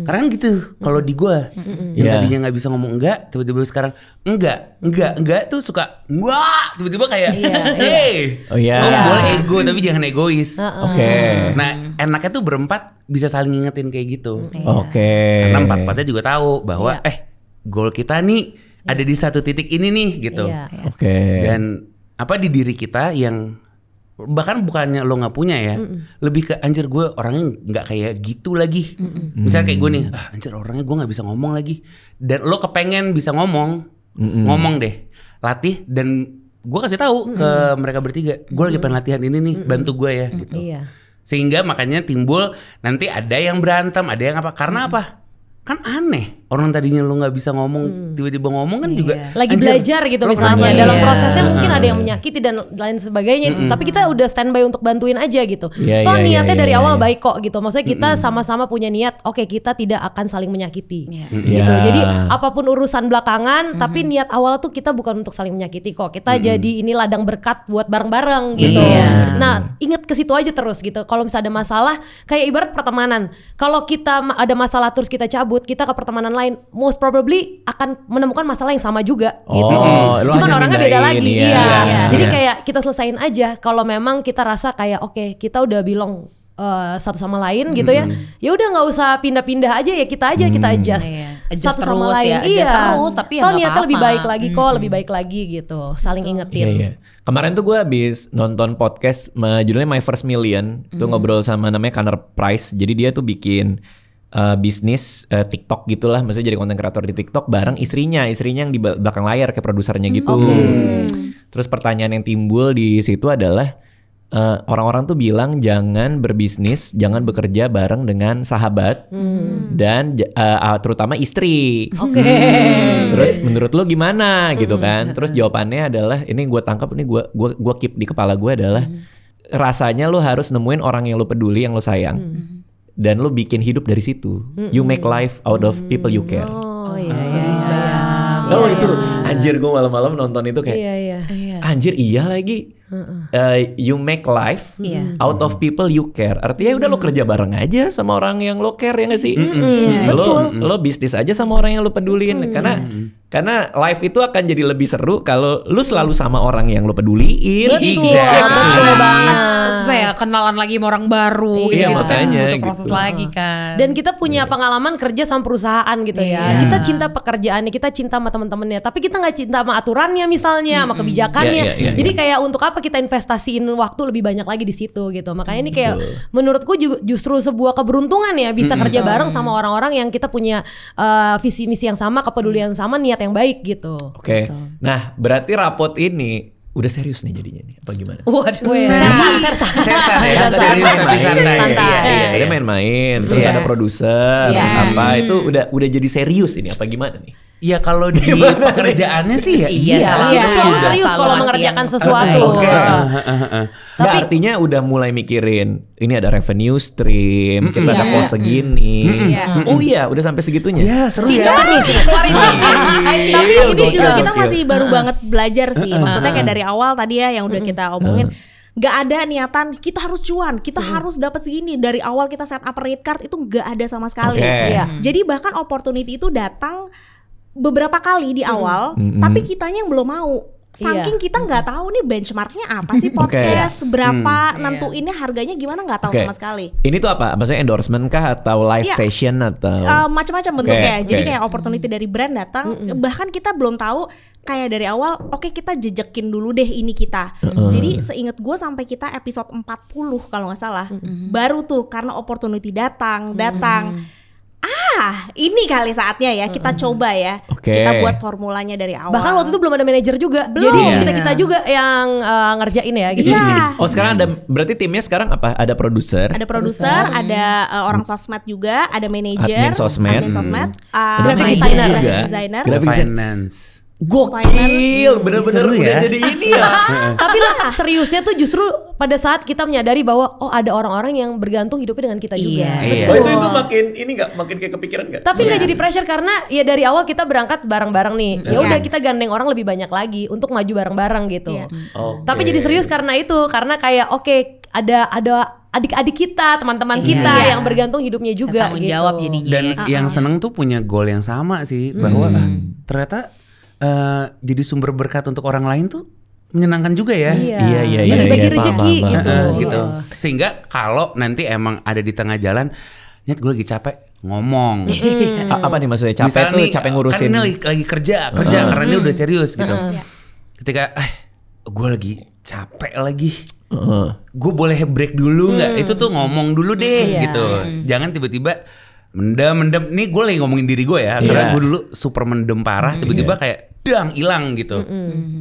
D: Karena kan gitu, kalau di gue yang tadinya nggak bisa ngomong enggak, tiba-tiba sekarang enggak tuh suka wah, tiba-tiba kayak lo boleh ego tapi jangan egois. Nah enaknya tuh berempat bisa saling ngingetin kayak gitu. Karena empat-empatnya juga tahu bahwa goal kita nih ada di satu titik ini nih gitu. Dan apa di diri kita yang bahkan bukannya lo nggak punya ya, lebih ke anjir gue orangnya nggak kayak gitu lagi. Misalnya kayak gue nih, anjir orangnya gue nggak bisa ngomong lagi. Dan lo kepengen bisa ngomong deh, latih. Dan gue kasih tahu ke mereka bertiga, gue lagi pengen latihan ini nih, bantu gue ya gitu. Sehingga makanya timbul nanti ada yang berantem, ada yang apa? Karena apa? Kan aneh, orang tadinya lo nggak bisa ngomong tiba-tiba ngomong kan juga
C: lagi belajar gitu misalnya dalam prosesnya mungkin ada yang menyakiti dan lain sebagainya, tapi kita udah standby untuk bantuin aja gitu. Toh niatnya dari awal baik kok gitu, maksudnya kita sama-sama punya niat, oke kita tidak akan saling menyakiti gitu. Jadi apapun urusan belakangan, tapi niat awal tuh kita bukan untuk saling menyakiti kok, kita jadi ini ladang berkat buat bareng-bareng gitu. Nah inget ke situ aja terus gitu. Kalau misalnya ada masalah, kayak ibarat pertemanan, kalau kita ada masalah terus kita cabut, kita ke pertemanan lain, most probably akan menemukan masalah yang sama juga gitu. Cuman orangnya beda lagi. Jadi kayak kita selesain aja kalau memang kita rasa kayak oke, kita udah belong satu sama lain gitu ya. Ya udah nggak usah pindah-pindah aja ya, kita adjust satu sama lain.
B: Terus, tapi ya
C: niatnya lebih baik lagi kok, lebih baik lagi gitu. Saling ingetin.
A: Kemarin tuh gue habis nonton podcast judulnya My First Million. Itu ngobrol sama namanya Connor Price. Jadi dia tuh bikin bisnis TikTok gitulah, maksudnya jadi konten kreator di TikTok bareng istrinya yang di belakang layar kayak produsernya gitu. Terus pertanyaan yang timbul di situ adalah orang-orang tuh bilang jangan berbisnis, jangan bekerja bareng dengan sahabat dan terutama istri. Terus menurut lo gimana gitu kan? Terus jawabannya adalah, ini gue tangkap, ini gue keep di kepala gue adalah rasanya lo harus nemuin orang yang lo peduli, yang lo sayang. dan lo bikin hidup dari situ. You make life out of people you care.
C: Oh iya.
A: Oh itu anjir, gue malam-malam nonton itu kayak
C: Iya.
A: anjir iya lagi. You make life out of people you care. Artinya udah lo kerja bareng aja sama orang yang lo care, ya nggak sih? Lo bisnis aja sama orang yang lo pedulin. Karena life itu akan jadi lebih seru kalau lo selalu sama orang yang lo peduliin.
C: Betul banget.
B: Saya kenalan lagi sama orang baru
A: Iya,
B: gitu kan,
A: makanya
B: butuh proses
A: gitu.
B: lagi kan.
C: Dan kita punya pengalaman kerja sama perusahaan gitu ya. Kita cinta pekerjaannya, kita cinta sama teman-temannya, tapi kita nggak cinta sama aturannya misalnya, sama kebijakannya. Jadi kayak untuk apa kita investasiin waktu lebih banyak lagi di situ gitu. Makanya ini kayak menurutku justru sebuah keberuntungan ya bisa kerja bareng sama orang-orang yang kita punya visi misi yang sama, kepedulian yang sama, niat yang baik gitu.
A: Oke. Nah, berarti rapot ini udah serius nih jadinya nih. Apa gimana?
B: Waduh.
D: Sersan ya, serius tapi santai.
A: Iya, dia main-main. Terus ada produser, apa itu udah jadi serius ini apa gimana nih?
D: Ya kalau di pekerjaannya sih ya
C: Kita selalu serius kalau mengerjakan sesuatu.
A: Nggak, artinya udah mulai mikirin ini ada revenue stream, kita ada cost segini. Oh iya, udah sampai segitunya.
D: Ya seru ya.
B: Keluarin cincin.
E: Tapi ini juga kita masih baru banget belajar sih. Maksudnya kayak dari awal tadi ya yang udah kita omongin, nggak ada niatan kita harus cuan, kita harus dapat segini. Dari awal kita set up rate card itu nggak ada sama sekali. Jadi bahkan opportunity itu datang beberapa kali di awal, tapi kitanya yang belum mau. Saking kita nggak tahu nih benchmarknya apa sih podcast, berapa nentuinnya harganya gimana, nggak tahu sama sekali.
A: Ini tuh apa? Maksudnya endorsement kah atau live session atau
E: macam-macam bentuknya. Jadi kayak opportunity dari brand datang, bahkan kita belum tahu. Kayak dari awal, kita jejekin dulu deh ini kita. Jadi seinget gue sampai kita episode 40 kalau nggak salah, baru tuh karena opportunity datang. Ini kali saatnya ya kita coba ya. Kita buat formulanya dari awal.
C: Bahkan waktu itu belum ada manajer juga. Jadi kita juga yang ngerjain ya gitu.
A: Oh sekarang ada, berarti timnya sekarang apa? Ada produser.
E: Ada produser, ada orang sosmed juga, ada manajer,
A: admin sosmed,
C: graphic
E: designer,
D: finance.
A: Gokil, bener-bener udah jadi ini ya.
C: Tapi lah seriusnya tuh justru pada saat kita menyadari bahwa ada orang-orang yang bergantung hidupnya dengan kita juga.
A: Oh itu makin ini nggak, makin kayak kepikiran nggak?
C: Tapi nggak jadi pressure karena ya dari awal kita berangkat bareng-bareng nih. Ya udah kita gandeng orang lebih banyak lagi untuk maju bareng-bareng gitu. Tapi jadi serius karena itu, karena kayak ada adik-adik kita, teman-teman kita yang bergantung hidupnya juga.
B: Tanggung jawab jadinya.
D: Dan yang seneng tuh punya goal yang sama sih, bahwa ternyata jadi sumber berkat untuk orang lain tuh menyenangkan juga ya.
A: Iya.
C: Bagi rezeki
D: gitu. Sehingga kalau nanti emang ada di tengah jalan, nyet gue lagi capek ngomong.
A: Apa nih maksudnya capek?
D: Misalnya
A: tuh
D: nih,
A: capek ngurusin.
D: Kan ini lagi kerja karena ini udah serius gitu. Ketika gue lagi capek lagi. Gue boleh break dulu nggak? Itu tuh ngomong dulu deh gitu. Jangan tiba-tiba mendem. Nih gue lagi ngomongin diri gue ya. Karena gue dulu super mendem parah. Tiba-tiba kayak hilang gitu.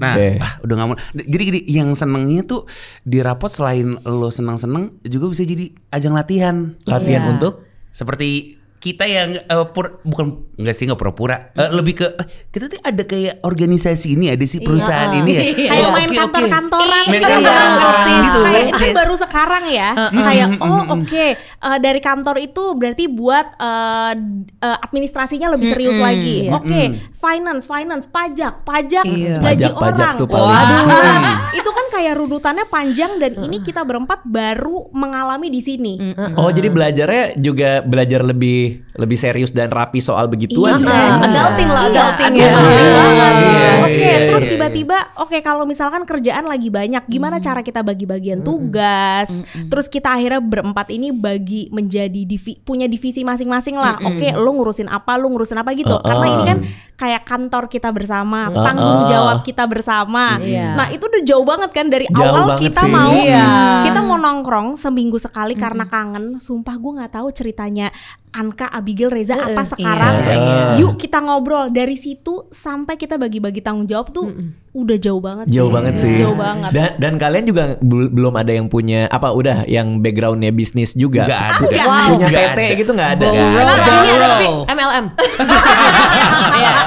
D: Nah, udah nggak mau. Jadi gini, yang senengnya tuh di rapot selain lo seneng-seneng juga bisa jadi ajang latihan.
A: Latihan untuk
D: seperti kita yang nggak pura-pura, lebih ke kita tuh ada kayak organisasi ini, ada si perusahaan ini ya.
E: Kayak main kantor-kantoran.
D: Main kantor-kantoran gitu.
E: Kayak itu baru sekarang ya. Kayak dari kantor itu berarti buat administrasinya lebih serius lagi. Finance, pajak, gaji orang. Itu kan kayak runutannya panjang dan ini kita berempat baru mengalami di sini.
A: Oh jadi belajarnya juga belajar lebih serius dan rapi soal begituan.
C: Adulting ya.
E: Terus tiba-tiba kalau misalkan kerjaan lagi banyak, gimana cara kita bagi-bagian tugas? Terus kita akhirnya berempat ini bagi menjadi punya divisi masing-masing lah. Lo ngurusin apa gitu. Karena ini kan kayak kantor kita bersama, tanggung jawab kita bersama. Nah, itu udah jauh banget kan dari awal kita mau nongkrong seminggu sekali karena kangen. Sumpah gue nggak tahu ceritanya Anka, Abigail, Reza apa sekarang. Yuk kita ngobrol. Dari situ sampai kita bagi-bagi tanggung jawab tuh udah jauh banget sih. Jauh banget.
A: Dan kalian juga belum ada yang punya udah yang backgroundnya bisnis juga.
D: Gak ada.
A: Punya PT gitu nggak ada.
C: Ini ada tapi MLM.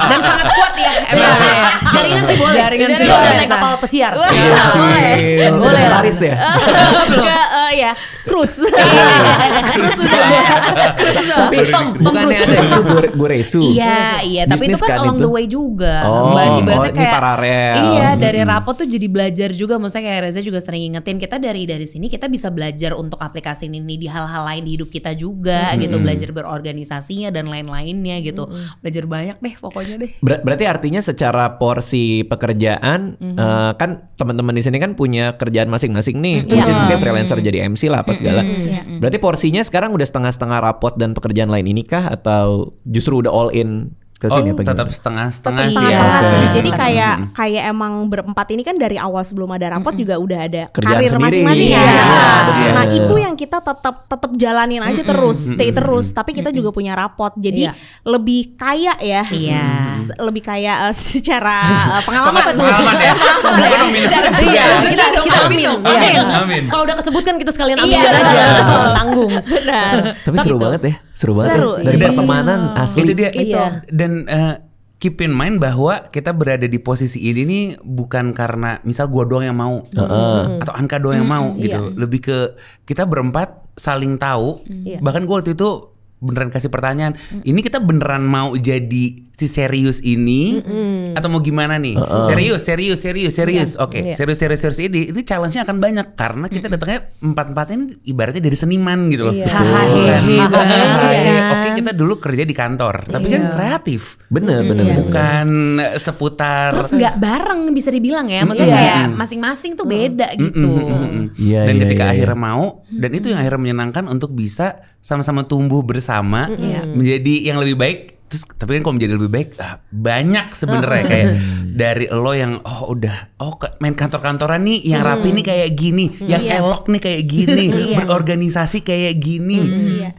B: Dan sangat kuat ya MLM.
C: Jaringan sih boleh.
B: Jaringan sih
C: luar
B: biasa.
C: naik kapal pesiar.
A: Boleh. Laris ya.
E: Ya, cruise.
A: Tapi bukannya ada itu Goresu.
B: Iya, tapi itu
A: Bisnis
B: kan along
A: itu?
B: the way juga.
A: Oh,
B: Ibaratnya
A: ini
B: kayak
A: paralel.
B: iya, dari rapot tuh jadi belajar juga. Maksudnya kayak Reza juga sering ingetin kita dari sini kita bisa belajar untuk aplikasi ini di hal-hal lain di hidup kita juga gitu, belajar berorganisasinya dan lain-lainnya gitu. Belajar banyak deh pokoknya deh.
A: Berarti artinya secara porsi pekerjaan kan teman-teman di sini kan punya kerjaan masing-masing nih, which is mungkin freelancer jadi MC lah apa segala. Berarti porsinya sekarang udah setengah-setengah rapot dan pekerjaan lain ini kah atau justru udah all in ke sini apa
D: tetap
A: gimana?
D: setengah-setengah sih
E: Setengah
D: ya.
E: sih.
A: Oke.
E: Jadi kayak emang berempat ini kan dari awal sebelum ada rapot juga udah ada
A: Kerjaan
E: karir
A: sendiri.
E: masing-masing ya.
A: Iya, betul.
E: Nah itu yang kita tetap jalanin aja terus, stay terus. Tapi kita juga punya rapot, jadi
C: Iya.
E: lebih kaya ya.
B: Iya.
E: Lebih kaya secara pengalaman.
D: Pengalaman ya. Semoga minum.
B: Secara
C: Iya,
B: kita dong
C: amin.
B: minum.
C: Iya.
D: Amin.
C: Kalau udah kesebut kan kita sekalian
E: Iya,
C: ambil aja,
E: betul.
C: tanggung.
E: Benar.
A: Tapi seru banget ya, seru banget
E: Seru,
A: ya. Dari
E: iya.
A: pertemanan asli.
D: Itu dia.
B: Iya.
D: Dan keep in mind bahwa kita berada di posisi ini nih bukan karena misal gua doang yang mau atau Anka doang yang mau gitu. Lebih ke kita berempat saling tahu. Bahkan gua waktu itu beneran kasih pertanyaan, ini kita beneran mau jadi si serius ini atau mau gimana nih? Serius. Oke, serius ini challenge-nya akan banyak karena kita datangnya empat-empatnya ini ibaratnya dari seniman gitu loh.
C: Iya.
D: Bukan
B: Hahaha.
D: oke kita dulu kerja di kantor, tapi kan kreatif.
A: Bener.
D: Bukan seputar
B: Terus nggak bareng bisa dibilang ya, maksudnya kayak masing-masing tuh beda gitu.
A: Iya,
D: Dan
A: iya,
D: ketika
A: iya.
D: akhirnya mau, dan itu yang akhirnya menyenangkan untuk bisa sama-sama tumbuh bersama menjadi yang lebih baik. Terus tapi kan kalau menjadi lebih baik banyak sebenarnya kayak dari lo yang main kantor-kantoran nih yang rapi nih kayak gini, yang elok nih kayak gini, berorganisasi kayak gini.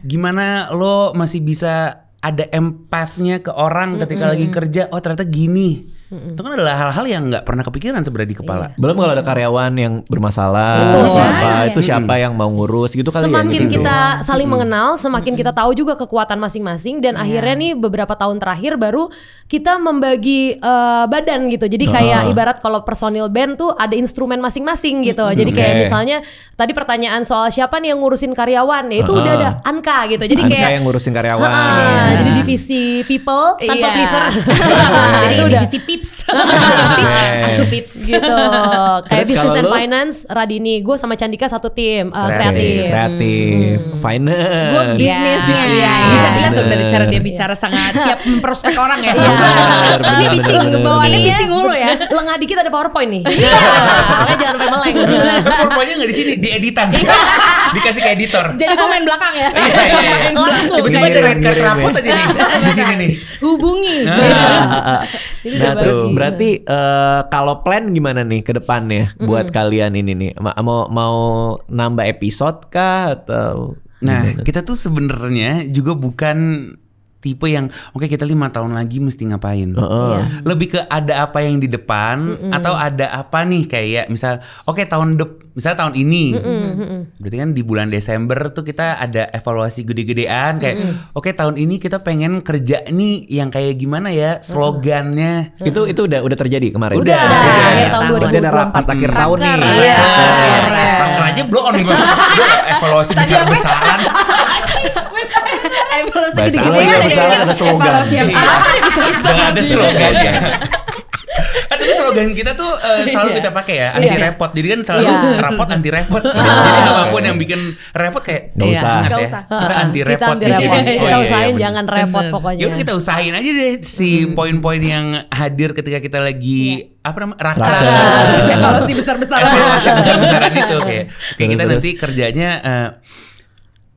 D: Gimana lo masih bisa ada empathnya ke orang ketika lagi kerja, oh ternyata gini. Itu kan adalah hal-hal yang nggak pernah kepikiran sebenarnya di kepala.
A: Belum kalau ada karyawan yang bermasalah,
C: Betul.
A: apa itu siapa yang mau ngurus gitu kali
C: Semakin
A: ya. Gitu.
C: kita saling mengenal, semakin kita tahu juga kekuatan masing-masing dan akhirnya nih beberapa tahun terakhir baru kita membagi badan gitu. Jadi kayak ibarat kalau personil band tuh ada instrumen masing-masing gitu. Jadi kayak
A: Oke.
C: misalnya tadi pertanyaan soal siapa nih yang ngurusin karyawan, ya itu udah ada Anka gitu. Jadi
A: Anka
C: kayak
A: yang ngurusin karyawan.
C: jadi divisi people tanpa
B: Iya.
C: pleaser.
B: Jadi
C: Itu udah.
B: divisi pips. Aku pips.
C: Gitu. Kayak
A: Terus
C: business
A: kalau
C: and
A: lu?
C: finance, Radini, gue sama Candika satu tim
D: Kreatif.
A: Kreatif, finance.
E: Gua bisnisnya.
B: Iya. Bisa dilihat tuh dari cara dia
A: Bener.
B: bicara sangat siap memprospek orang ya.
E: Ini pitching, bawaannya pitching mulu ya.
C: Lengah dikit ada PowerPoint nih. Makanya jangan sampai meleng.
D: Pokoknya nggak di sini, di editan. Dikasih ke editor.
E: Jadi gue main belakang ya.
D: Iya.
E: Langsung.
D: Tiba-tiba ada red card rapot aja nih di sini nih.
E: Hubungi.
A: Nah terus berarti kalau plan gimana nih ke depannya buat kalian ini nih? Mau nambah episode kah atau?
D: Nah,
A: gimana?
D: kita tuh sebenarnya juga bukan tipe yang oke kita 5 tahun lagi mesti ngapain. Lebih ke ada apa yang di depan atau ada apa nih kayak misal misal tahun ini. Berarti kan di bulan Desember tuh kita ada evaluasi gede-gedean kayak oke tahun ini kita pengen kerja nih yang kayak gimana ya slogannya.
A: Itu udah terjadi kemarin.
C: Udah. Akhir tahun
A: Berarti ada
C: 2024.
A: rapat akhir tahun nih.
C: Iya.
D: Langsung aja blow on gue evaluasi besar-besaran.
B: Evaluasi
A: Bahasa
B: gede-gedean
A: Inggris
B: aja
A: besar
B: kan.
A: ada slogan.
B: Evaluasi yang
D: Iya.
B: apa nih bisa
D: Jangan ada slogannya. Kan itu slogan kita tuh selalu kita pakai ya anti repot. Jadi kan selalu rapot anti repot. Jadi apapun yang bikin repot kayak
A: Nggak usah.
D: ingat
E: Nggak
D: ya.
E: usah.
D: Kita anti
C: Kita
D: repot
C: anti
D: di sini.
C: repot.
D: Oh,
C: Kita
D: iya,
C: usahain
D: bener.
C: jangan repot pokoknya.
D: Ya udah kita usahain aja deh si poin-poin yang hadir ketika kita lagi apa namanya rakar.
B: evaluasi besar-besaran.
D: Evaluasi besar-besaran itu kayak kita
A: Terus.
D: nanti kerjanya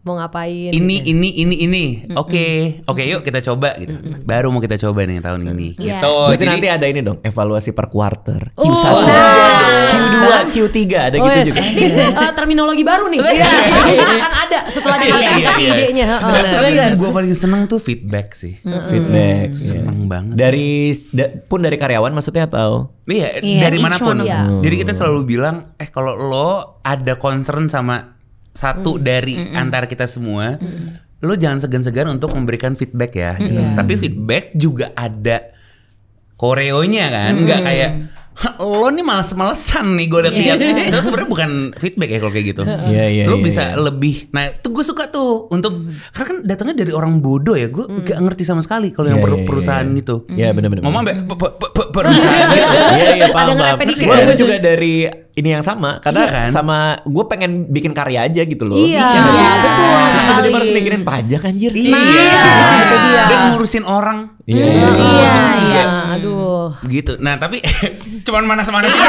C: Mau ngapain?
D: ini
C: gitu.
D: oke yuk kita coba gitu. Baru mau kita coba nih tahun ini
E: Iya.
D: gitu.
A: Berarti
D: Jadi
A: nanti ada ini dong, evaluasi per quarter. Q1,
C: Oh.
A: Q2, Q3 ada
C: Oh,
A: gitu
C: yes.
A: juga.
C: Ini terminologi baru nih. Iya. Akan ada setelah kita kasih idenya.
D: Tapi yang gue paling seneng tuh feedback sih.
A: Feedback.
D: Seneng banget.
A: Pun dari karyawan maksudnya atau?
D: Iya,
B: Iya,
D: dari
B: each
D: manapun.
B: one of
C: us.
D: Jadi kita selalu bilang, kalau lo ada concern sama satu dari antara kita semua, lo jangan segan-segan untuk memberikan feedback ya. Gitu. Tapi feedback juga ada koreonya kan, nggak kayak lo nih males-malesan nih gue liat-liat. Itu sebenarnya bukan feedback ya kalau kayak gitu.
A: Iya,
D: Lo bisa lebih. Nah itu gue suka tuh untuk karena kan datangnya dari orang bodoh ya. Gue gak ngerti sama sekali kalau yang perusahaan gitu.
A: Iya benar-benar.
D: Ngomong perusahaan gitu.
A: Iya paham. Gue juga dari ini yang sama karena
D: Iya kan?
A: sama gue pengen bikin karya aja gitu loh.
C: Iya,
B: betul sekali.
A: Jadi harus mikirin pajak anjir.
D: Iya.
C: itu dia.
D: Dan ngurusin orang.
C: Iya. Aduh.
D: Gitu. Nah tapi cuman manas-manasin.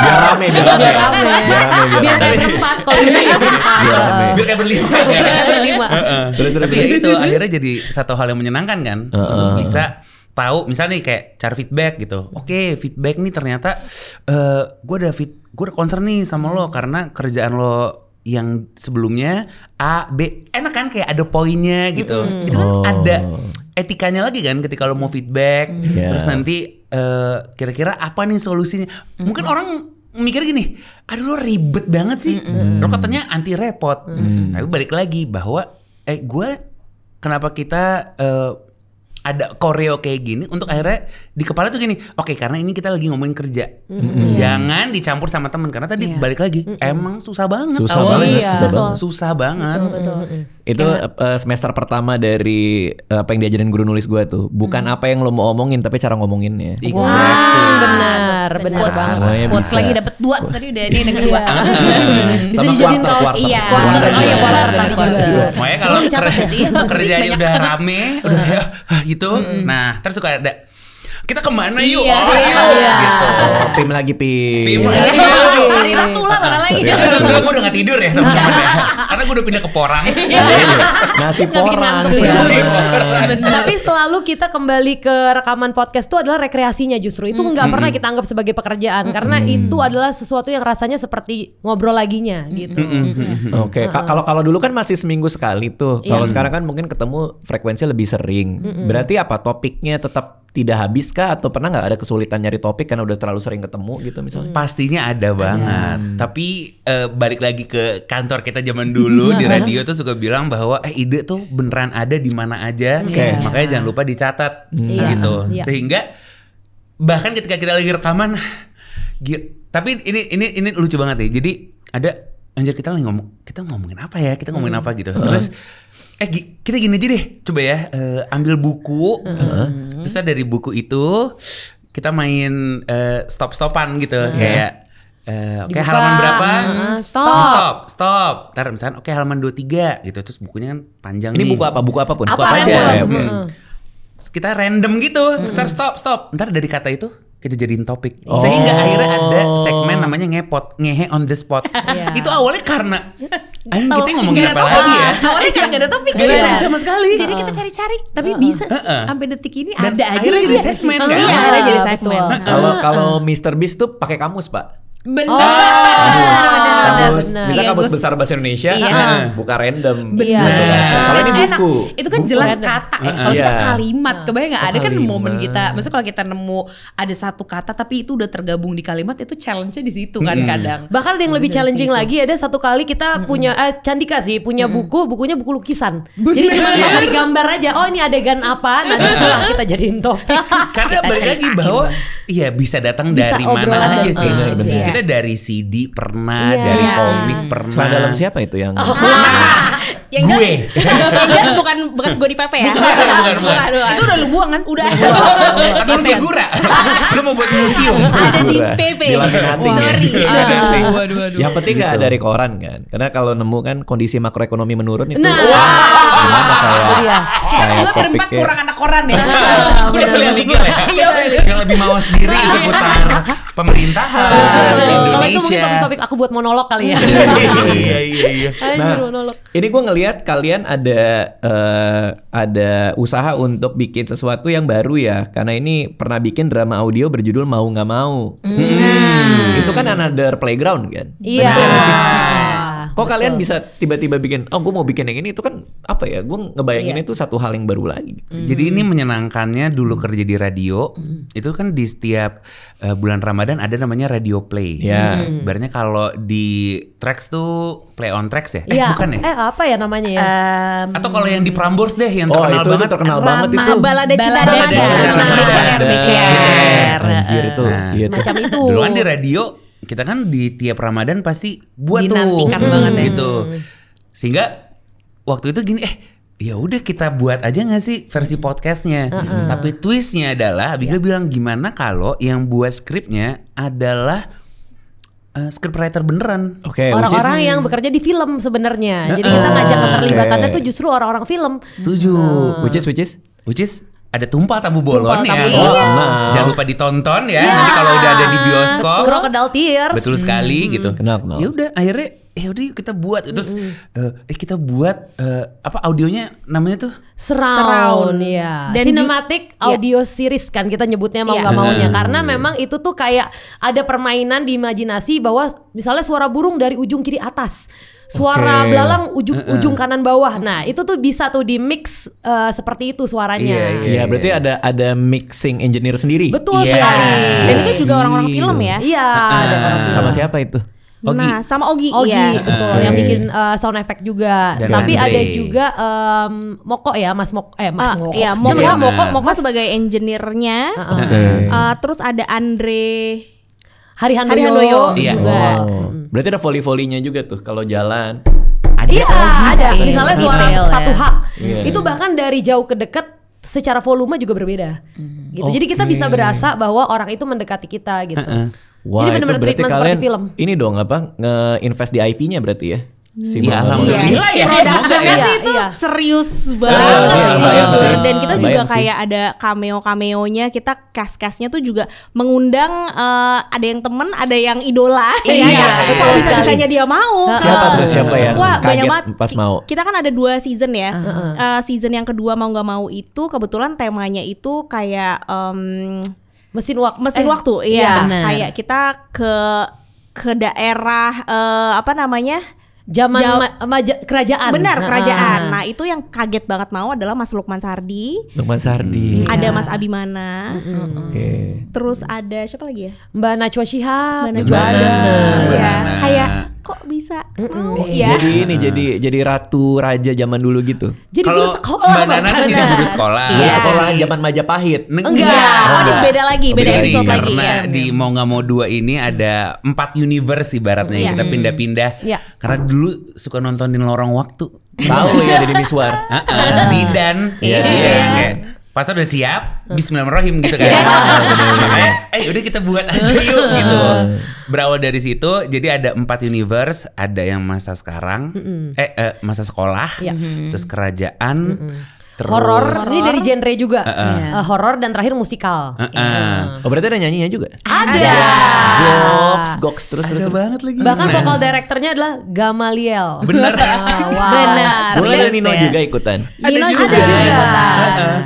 A: Biar rame.
C: Biar kayak berempat kalau ini berempat.
D: Biar kayak berlima.
A: Terus
D: Tapi ya itu akhirnya jadi satu hal yang menyenangkan kan. Untuk bisa tahu misalnya nih kayak cara feedback gitu. Oke, feedback nih ternyata gue udah concern nih sama lo karena kerjaan lo yang sebelumnya A, B, enak kan kayak ada poinnya gitu. Itu kan ada etikanya lagi kan ketika lo mau feedback. Terus nanti kira-kira apa nih solusinya? Mungkin orang mikir gini, aduh lo ribet banget sih. Lo katanya anti repot. Tapi balik lagi bahwa gue kenapa kita ada koreo kayak gini untuk akhirnya di kepala tuh gini, oke, karena ini kita lagi ngomongin kerja, jangan dicampur sama teman karena tadi balik lagi emang susah banget, susah banget.
A: Itu semester pertama dari apa yang diajarin guru nulis gue tuh, bukan apa yang lo mau omongin tapi cara ngomonginnya.
C: Benar banget.
B: Quotes lagi dapat 2 tadi udah ini dengan 2.
C: Bisa dijadiin kaos.
B: Iya.
C: Quarter.
D: Makanya kalau kerjanya udah rame, udah gitu. Nah, terus suka ada kita kemana yuk?
A: Gitu. Pim lagi.
B: Cari ratu lah mana lagi.
D: Karena gue udah gak tidur ya teman-teman ya. Karena gue udah pindah ke porang.
A: Nasi porang.
C: Tapi selalu kita kembali ke rekaman podcast itu adalah rekreasinya justru. Itu nggak pernah kita anggap sebagai pekerjaan karena itu adalah sesuatu yang rasanya seperti ngobrol laginya gitu.
A: Oke, kalau dulu kan masih seminggu sekali tuh. Kalau sekarang kan mungkin ketemu frekuensinya lebih sering. Berarti apa topiknya tetap tidak habis kah atau pernah nggak ada kesulitan nyari topik karena udah terlalu sering ketemu gitu misalnya?
D: Pastinya ada banget. Tapi balik lagi ke kantor kita zaman dulu di radio tuh suka bilang bahwa ide tuh beneran ada di mana aja. Makanya jangan lupa dicatat gitu. Sehingga bahkan ketika kita lagi rekaman, tapi ini lucu banget ya. Jadi ada anjir kita ngomongin apa ya? Kita ngomongin apa gitu. Terus kita gini aja deh, coba ya ambil buku, terus dari buku itu kita main stop-stopan gitu, kayak oke, halaman berapa? Stop. Ntar misalnya oke, halaman 23 gitu, terus bukunya kan panjang.
A: Ini
D: nih.
A: buku apa? Buku apapun.
D: Buku apa aja.
A: Okay.
D: Kita random gitu, stop. Ntar dari kata itu kita jadiin topik. Sehingga akhirnya ada segmen namanya ngehe on the spot. Itu awalnya karena kita ngomongin apa lagi ya?
B: Awalnya kan gak ada topik.
D: Gak ada topik sama sekali.
B: Jadi kita cari-cari, tapi bisa sampai detik ini
D: Dan
B: ada aja
D: akhirnya jadi segmen kan?
E: Iya, ada jadi segmen.
A: Kalau Mr. Beast tuh pakai kamus, Pak.
B: Benar.
A: Kamus, bisa kamus besar bahasa Indonesia, buka random. Kalau ini buku.
B: Itu kan jelas kata ya. Kalau kita kalimat, kebayang nggak? Ada kan
A: kalimat.
B: momen kita, maksudnya kalau kita nemu ada satu kata tapi itu udah tergabung di kalimat, itu challenge-nya di situ kan kadang.
C: Bahkan ada yang lebih challenging lagi, ada satu kali kita punya Candika sih punya bukunya buku lukisan. Jadi cuma dari gambar aja, oh ini adegan apa, nanti setelah kita jadiin topik.
D: Karena balik lagi bahwa bisa datang
C: Bisa
D: dari
C: obrolan
D: mana aja
C: aja.
D: sih.
A: Benar.
D: Kita dari CD pernah,
C: Iya.
D: dari komik pernah.
A: Celana dalam siapa itu yang?
E: Yang
D: Gue.
E: jelas bukan bekas gue di PP ya.
D: Bukan.
B: Itu udah lu buang kan? Udah.
D: Atau figura. Lu mau buat museum.
E: Ada di PP.
A: Dilaminating.
B: Sorry.
A: Ya.
B: Waduh.
A: Yang penting nggak dari koran kan, karena kalau nemu kan kondisi makroekonomi menurun itu.
C: Nah.
A: Gimana
B: Kita juga berempat
A: topiknya.
B: kurang anak koran ya.
D: Udah sekalian dikit ya. Yang lebih mawas diri seputar pemerintahan
C: Kalau itu mungkin
D: Indonesia.
C: topik aku buat monolog kali ya.
D: Iya.
C: Anjir, monolog.
A: Ini gue ngelihat kalian ada usaha untuk bikin sesuatu yang baru ya, karena ini pernah bikin drama audio berjudul Mau Nggak Mau. Itu kan another playground kan?
C: Iya.
A: Bener nggak sih? Kok kalian bisa tiba-tiba bikin, gue mau bikin yang ini, itu kan apa ya? Gue ngebayanginnya itu satu hal yang baru lagi.
D: Jadi ini menyenangkannya dulu kerja di radio, itu kan di setiap bulan Ramadan ada namanya radio play. Ibaratnya kalau di Trax tuh play on Trax ya? Bukan ya?
C: Apa ya namanya ya?
D: Atau kalau yang di Prambors deh yang terkenal
A: itu
D: banget.
A: terkenal banget itu.
E: Balada
B: BCR.
A: Anjir itu.
C: Semacam itu.
D: Dulu kan di radio kita kan di tiap Ramadan pasti buat
B: dinantikan banget ya.
D: gitu. Sehingga waktu itu gini, ya udah kita buat aja nggak sih versi podcastnya. Tapi twistnya adalah Abigail bilang gimana kalau yang buat skripnya adalah scriptwriter beneran.
C: Orang-orang yang bekerja di film sebenarnya. Jadi kita ngajak keterlibatannya tuh justru orang-orang film.
D: Setuju. Which is ada tumpah tabu bolon ya. Jangan lupa ditonton ya. Nanti kalau udah ada di bioskop.
C: Crocodile Tears.
D: Betul sekali gitu.
A: Kenal.
D: Ya udah akhirnya udah yuk kita buat. Terus kita buat apa audionya namanya tuh?
C: Surround ya.
E: Dan
C: cinematic audio series kan kita nyebutnya mau nggak maunya, karena memang itu tuh kayak ada permainan di imajinasi bahwa misalnya suara burung dari ujung kiri atas, suara belalang ujung kanan bawah. Nah itu tuh bisa tuh di mix seperti itu suaranya.
A: Iya, berarti ada mixing engineer sendiri.
C: Betul sekali.
E: Dan itu juga orang-orang film ya.
C: Iya.
A: Sama siapa itu?
E: Nah, sama Ogi
C: betul, yang bikin sound effect juga.
D: Dan
C: Tapi
D: Andre.
C: ada juga Moko ya, Mas Moko.
E: Iya, Moko sebagai engineer-nya. Terus ada Andre
C: Hari Handoyo
D: Iya.
C: juga.
A: Berarti ada volley-volleynya juga tuh kalau jalan.
C: Iya, ada. Misalnya suara
B: Detail
C: sepatu
B: ya.
C: hak. Itu bahkan dari jauh ke dekat secara volume juga berbeda. Gitu. Jadi kita bisa berasa bahwa orang itu mendekati kita gitu.
A: Wah,
C: Jadi
A: itu
C: benar-benar
A: berarti
C: treatment
A: kalian
C: seperti film.
A: ini dong apa nge-invest di IP-nya berarti ya?
D: Ya alhamdulillah ya.
E: Produksinya
C: Iya,
E: itu
C: iya.
E: serius
A: Bayar,
E: banget. Dan kita
A: bayar
E: juga
A: sih.
E: kayak ada cameo-cameonya, kita cast-castnya tuh juga mengundang ada yang temen, ada yang idola.
C: Iya,
E: Itu
C: betul
E: bisa-bisanya dia mau.
A: Siapa yang
E: Wah, banyak
A: kaget
E: banget.
A: pas mau?
E: Kita kan ada 2 season ya. Season yang kedua mau nggak mau itu kebetulan temanya itu kayak
C: Mesin waktu.
E: iya.
B: benar.
E: Kayak kita ke daerah apa namanya?
C: Zaman kerajaan.
E: Benar, kerajaan. Nah, itu yang kaget banget mau adalah Mas Lukman Sardi.
A: Lukman Sardi.
E: Ada Mas Abimana.
A: Oke.
E: Terus ada siapa lagi ya?
C: Mbak Najwa Shihab.
E: Mbak
C: juga
E: Najwa
C: ada.
E: Iya, kayak kok bisa mau ya?
A: Jadi ini jadi ratu raja zaman dulu gitu.
C: Jadi
D: Kalau
C: guru sekolah.
D: Mbak Nana kan jadi guru sekolah.
A: Guru sekolah zaman Majapahit.
E: Enggak. Oh, ini beda lagi, beda
D: Jadi
E: episode lagi
D: karena
E: ya.
D: di Mau Nggak Mau 2 ini ada 4 universe ibaratnya yang kita pindah-pindah.
C: Iya.
D: Karena dulu suka nontonin Lorong Waktu.
A: Tahu ya dari Miswar.
D: Zidan.
A: Iya.
D: Kayak, pas udah siap, Bismillahirrahmanirrahim gitu kan. Makanya, udah kita buat aja yuk gitu. Berawal dari situ, jadi ada 4 universe, ada yang masa sekarang, masa sekolah, terus kerajaan, terus
C: Horor. Ini dari genre juga. Horor dan terakhir musikal.
A: Oh berarti ada nyanyinya juga?
C: Ada.
A: Goks terus.
D: ada banget lagi.
C: Bahkan vokal directornya adalah Gamaliel.
D: Bener.
E: Benar.
A: Boleh
B: Serius
A: Nino
B: ya?
A: juga ikutan.
E: Nino
D: juga.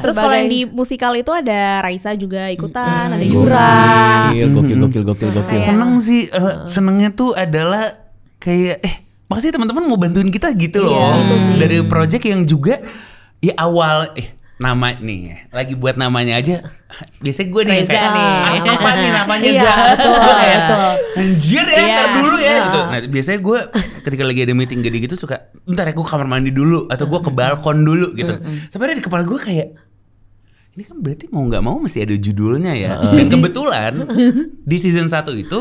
E: Terus kalau
C: Sebagai-
E: yang di musikal itu ada Raisa juga ikutan, ada
C: Yura.
A: Gokil.
D: Seneng sih, senengnya tuh adalah kayak makasih teman-teman mau bantuin kita gitu loh. Dari project yang juga ya awal nama nih lagi buat namanya aja biasanya gue nih
B: Reza
D: kayak
B: nih.
D: apa nih namanya
C: Iya,
D: Za?
C: betul,
D: Terus gue kayak,
C: betul.
D: anjir ya ntar dulu ya
C: Iya.
D: gitu. Nah biasanya gue ketika lagi ada meeting gede gitu suka bentar ya gue kamar mandi dulu atau gue ke balkon dulu gitu. Tapi ada di kepala gue kayak ini kan berarti mau nggak mau mesti ada judulnya ya. Dan kebetulan di season 1 itu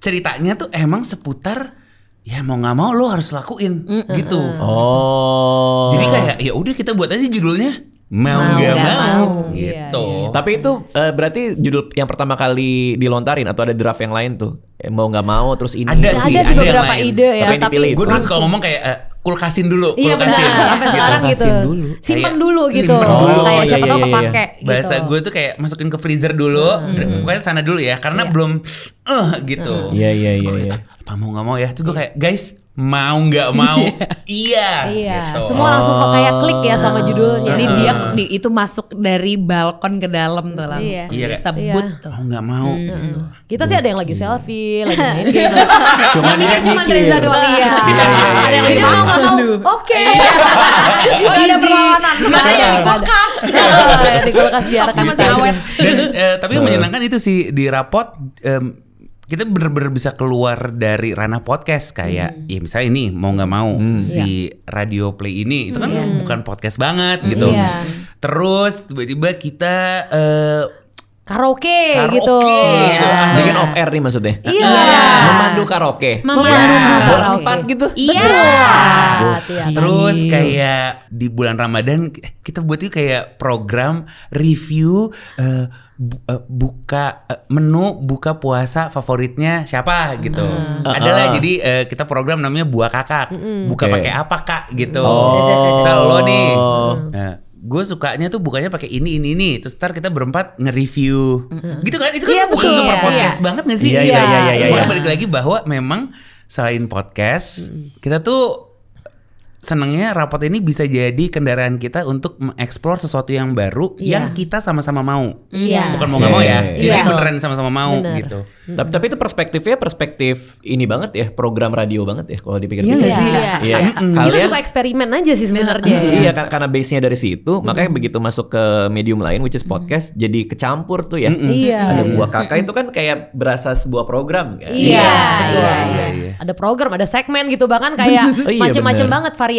D: ceritanya tuh emang seputar ya mau nggak mau lo harus lakuin gitu.
A: Oh.
D: Jadi kayak ya udah kita buat aja judulnya mau nggak mau gitu.
A: Tapi itu berarti judul yang pertama kali dilontarin atau ada draft yang lain tuh? Mau nggak mau terus ini.
D: Ada
C: Ada
D: sih,
C: sih
D: ada yang
C: beberapa
D: lain.
C: ide ya,
A: Tapi yang
C: tapi
A: dipilih
D: Gue dulu
C: langsung.
D: suka ngomong kayak kulkasin dulu,
C: Iya benar,
D: kulkasin.
C: sampai sekarang gitu.
A: Kulkasin dulu.
C: Simpen
D: Kayak
C: dulu gitu.
D: simpen dulu.
C: Kayak
A: Oh,
C: siapa
A: iya,
C: tahu
A: iya,
C: kepake gitu.
D: Bahasa gue tuh kayak masukin ke freezer dulu, pokoknya sana dulu ya, karena belum gitu.
A: Iya.
D: Apa mau nggak mau ya? Terus gue kayak guys mau nggak mau iya. Gitu.
C: Semua langsung kok kayak klik ya sama judulnya.
B: Jadi dia itu masuk dari balkon ke dalam tuh langsung
E: Iya.
B: disebut tuh.
D: mau nggak mau gitu.
C: Kita sih ada yang lagi selfie, lagi main game.
A: Cuman
C: Ini
A: dia
C: kan cuma
A: mikir.
C: Reza doang iya. Ada yang lagi mau nggak mau. Oke.
B: Oh,
C: Nggak ada
B: easy.
C: perlawanan.
B: Nggak ada yang di kulkas.
C: Di kulkas diarahkan
B: Masih awet.
D: Dan tapi yang menyenangkan itu sih di Rapot kita bener-bener bisa keluar dari ranah podcast kayak ya misalnya ini mau nggak mau si Radio Play ini itu kan bukan podcast banget gitu.
C: Iya.
D: Terus tiba-tiba kita
C: karaoke gitu.
D: gitu.
A: Bikin off air nih maksudnya.
C: Iya.
A: Memandu karaoke.
B: Memandu
A: Berempat
B: karaoke.
A: gitu.
B: Iya.
D: Terus kayak di bulan Ramadan kita buat itu kayak program review buka menu buka puasa favoritnya siapa gitu. Adalah jadi kita program namanya Buah Kakak. Buka
A: Oke.
D: pakai apa Kak gitu.
A: Oh.
D: Misal lo nih. Gue sukanya tuh bukanya pakai ini. Terus ntar kita berempat nge-review. Gitu kan? Itu kan
C: Iya,
D: bukan
C: betul.
D: super podcast
B: Iya.
D: banget gak sih?
A: Iya.
D: Cuma balik lagi bahwa memang selain podcast, kita tuh senengnya Rapot ini bisa jadi kendaraan kita untuk mengeksplor sesuatu yang baru yang kita sama-sama mau.
C: Iya.
D: Bukan mau nggak mau ya.
A: Iya.
D: Jadi
C: Iya.
D: beneran sama-sama mau
C: Bener.
D: gitu.
A: Tapi itu perspektif ini banget ya, program radio banget ya kalau dipikir-pikir.
D: Iya nggak sih?
A: Iya.
C: Kita
A: Kalian
C: suka eksperimen aja sih sebenarnya.
A: Iya karena base-nya dari situ, makanya begitu masuk ke medium lain which is podcast jadi kecampur tuh ya.
C: Iya.
A: Ada Buah Kakak itu kan kayak berasa sebuah program kan.
C: Iya.
D: Iya.
C: Ada program, ada segmen gitu bahkan kayak
A: Oh, iya,
C: macem-macem
A: bener.
C: banget variasinya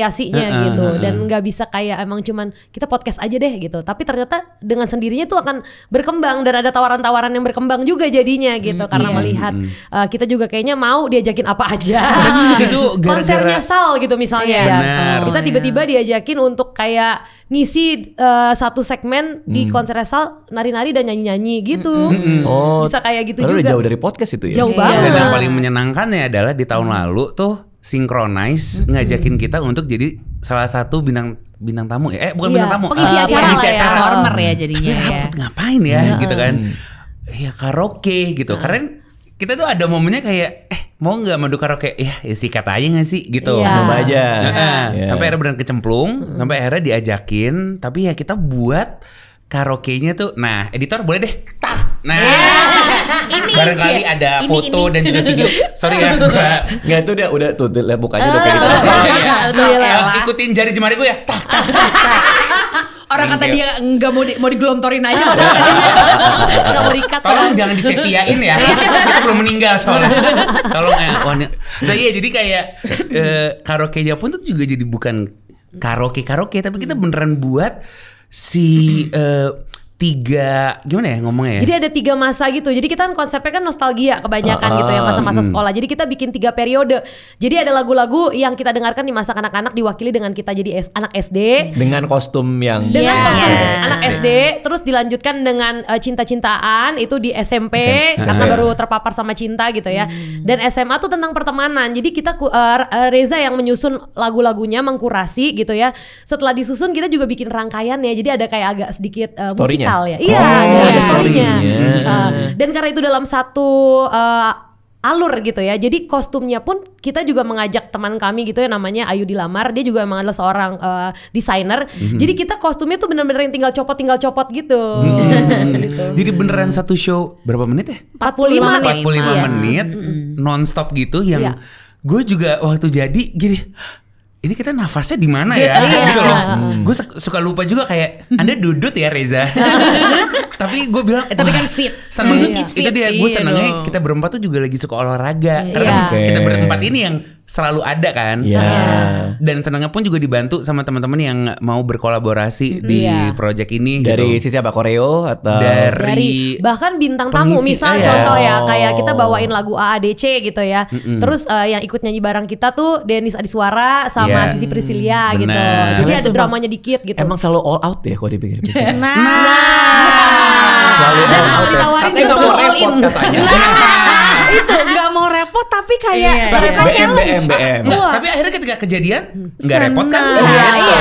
C: gitu dan nggak bisa kayak emang cuman kita podcast aja deh gitu. Tapi ternyata dengan sendirinya tuh akan berkembang dan ada tawaran-tawaran yang berkembang juga jadinya gitu karena melihat kita juga kayaknya mau diajakin apa aja.
D: Itu gara-gara-
C: konsernya Sal gitu misalnya.
D: Benar.
C: Kita tiba-tiba diajakin untuk kayak ngisi satu segmen di konser Sal nari-nari dan nyanyi-nyanyi gitu.
A: Oh.
C: Bisa kayak gitu
A: Padahal
C: juga.
A: udah jauh dari podcast itu ya.
C: Jauh
B: Iya.
C: banget.
D: Dan yang paling menyenangkannya adalah di tahun lalu tuh Synchronize ngajakin kita untuk jadi salah satu bintang tamu ya. Bukan
C: Iya,
D: bintang tamu.
C: pengisi acara
D: pengisi
C: lah ya.
D: acara.
B: Performer ya jadinya ya.
D: Rapot ngapain ya gitu kan. Ya karaoke gitu. Karena kita tuh ada momennya kayak mau nggak madu karaoke? Ya sikat aja nggak sih gitu.
C: Iya.
A: Coba aja.
C: Iya.
D: Sampai akhirnya beneran kecemplung, sampai akhirnya diajakin, tapi ya kita buat karaoke-nya tuh. Nah, editor boleh deh start. Nah,
B: Ini
D: barangkali
B: Jen.
D: ada
B: Ini,
D: foto
B: ini.
D: dan juga video. Sorry ya, gua
A: Enggak itu udah tuh lihat mukanya udah kayak gitu.
D: ikutin jari jemari gue ya. Tak, tak.
B: Orang kata dia nggak mau digelontorin aja
C: Ah.
B: padahal tadinya.
C: Nggak mau dikat.
D: Tolong jangan diseviain ya. Kita belum meninggal soalnya. Tolong nah iya jadi kayak karaoke-nya pun tuh juga jadi bukan karaoke tapi kita beneran buat si tiga gimana ya ngomongnya ya?
C: Jadi ada 3 masa gitu. Jadi kita kan konsepnya kan nostalgia kebanyakan gitu ya masa-masa sekolah. Jadi kita bikin 3 periode. Jadi ada lagu-lagu yang kita dengarkan di masa kanak-kanak diwakili dengan kita jadi anak SD.
A: Dengan kostum yang
C: Dengan
B: Iya.
C: kostum
B: Iya.
C: anak SD, terus dilanjutkan dengan cinta-cintaan itu di SMP karena baru terpapar sama cinta gitu ya. Dan SMA tuh tentang pertemanan. Jadi kita Reza yang menyusun lagu-lagunya, mengkurasi gitu ya. Setelah disusun kita juga bikin rangkaiannya. Jadi ada kayak agak sedikit musikal ya. Iya, ada story-nya. Dan karena itu dalam satu alur gitu ya. Jadi kostumnya pun kita juga mengajak teman kami gitu ya namanya Ayu Dilamar. Dia juga emang adalah seorang desainer. Jadi kita kostumnya tuh bener-bener yang tinggal copot gitu. Gitu.
D: Jadi beneran satu show berapa menit ya?
C: 45 menit.
D: 45 menit non-stop gitu yang
C: Iya.
D: gue juga waktu jadi gini ini kita nafasnya di mana ya gitu loh. Gue suka lupa juga kayak Anda dudut ya Reza. Tapi gue bilang
B: Tapi kan
D: wah,
B: fit.
D: seneng.
B: Dudut is fit.
D: Itu dia gue
B: Iya
D: senengnya
B: dong.
D: kita berempat tuh juga lagi suka olahraga. Karena
C: Iya.
D: kan kita
A: Oke.
D: berempat ini yang selalu ada kan.
A: Iya.
D: Dan senangnya pun juga dibantu sama teman-teman yang mau berkolaborasi di
C: Iya.
D: project ini
A: dari
D: gitu.
A: sisi apa koreo atau
C: Dari bahkan bintang tamu
D: pengisi,
C: misal
D: iya.
C: contoh ya kayak kita bawain lagu AADC gitu ya. Terus yang ikut nyanyi bareng kita tuh Denis Adiswara sama
D: Iya.
C: Sisi Priscilia gitu.
D: Benar.
C: Jadi
A: Kalian
C: ada
A: tuh
C: dramanya dikit gitu.
A: emang selalu all out ya kalau dipikir-pikir.
D: Nah.
A: Selalu
C: Dan
A: all
C: kalau
A: out ya.
C: ditawarin
A: Katanya
C: juga
A: nggak mau
C: selalu all
A: repot
C: in.
A: katanya.
E: Itu nggak mau repot repot tapi kayak
B: Iya,
E: suka
A: BM,
E: challenge.
A: BM.
E: Wah.
D: Tapi akhirnya ketika kejadian nggak repot kan?
B: Senang.
E: Iya,
B: Iya.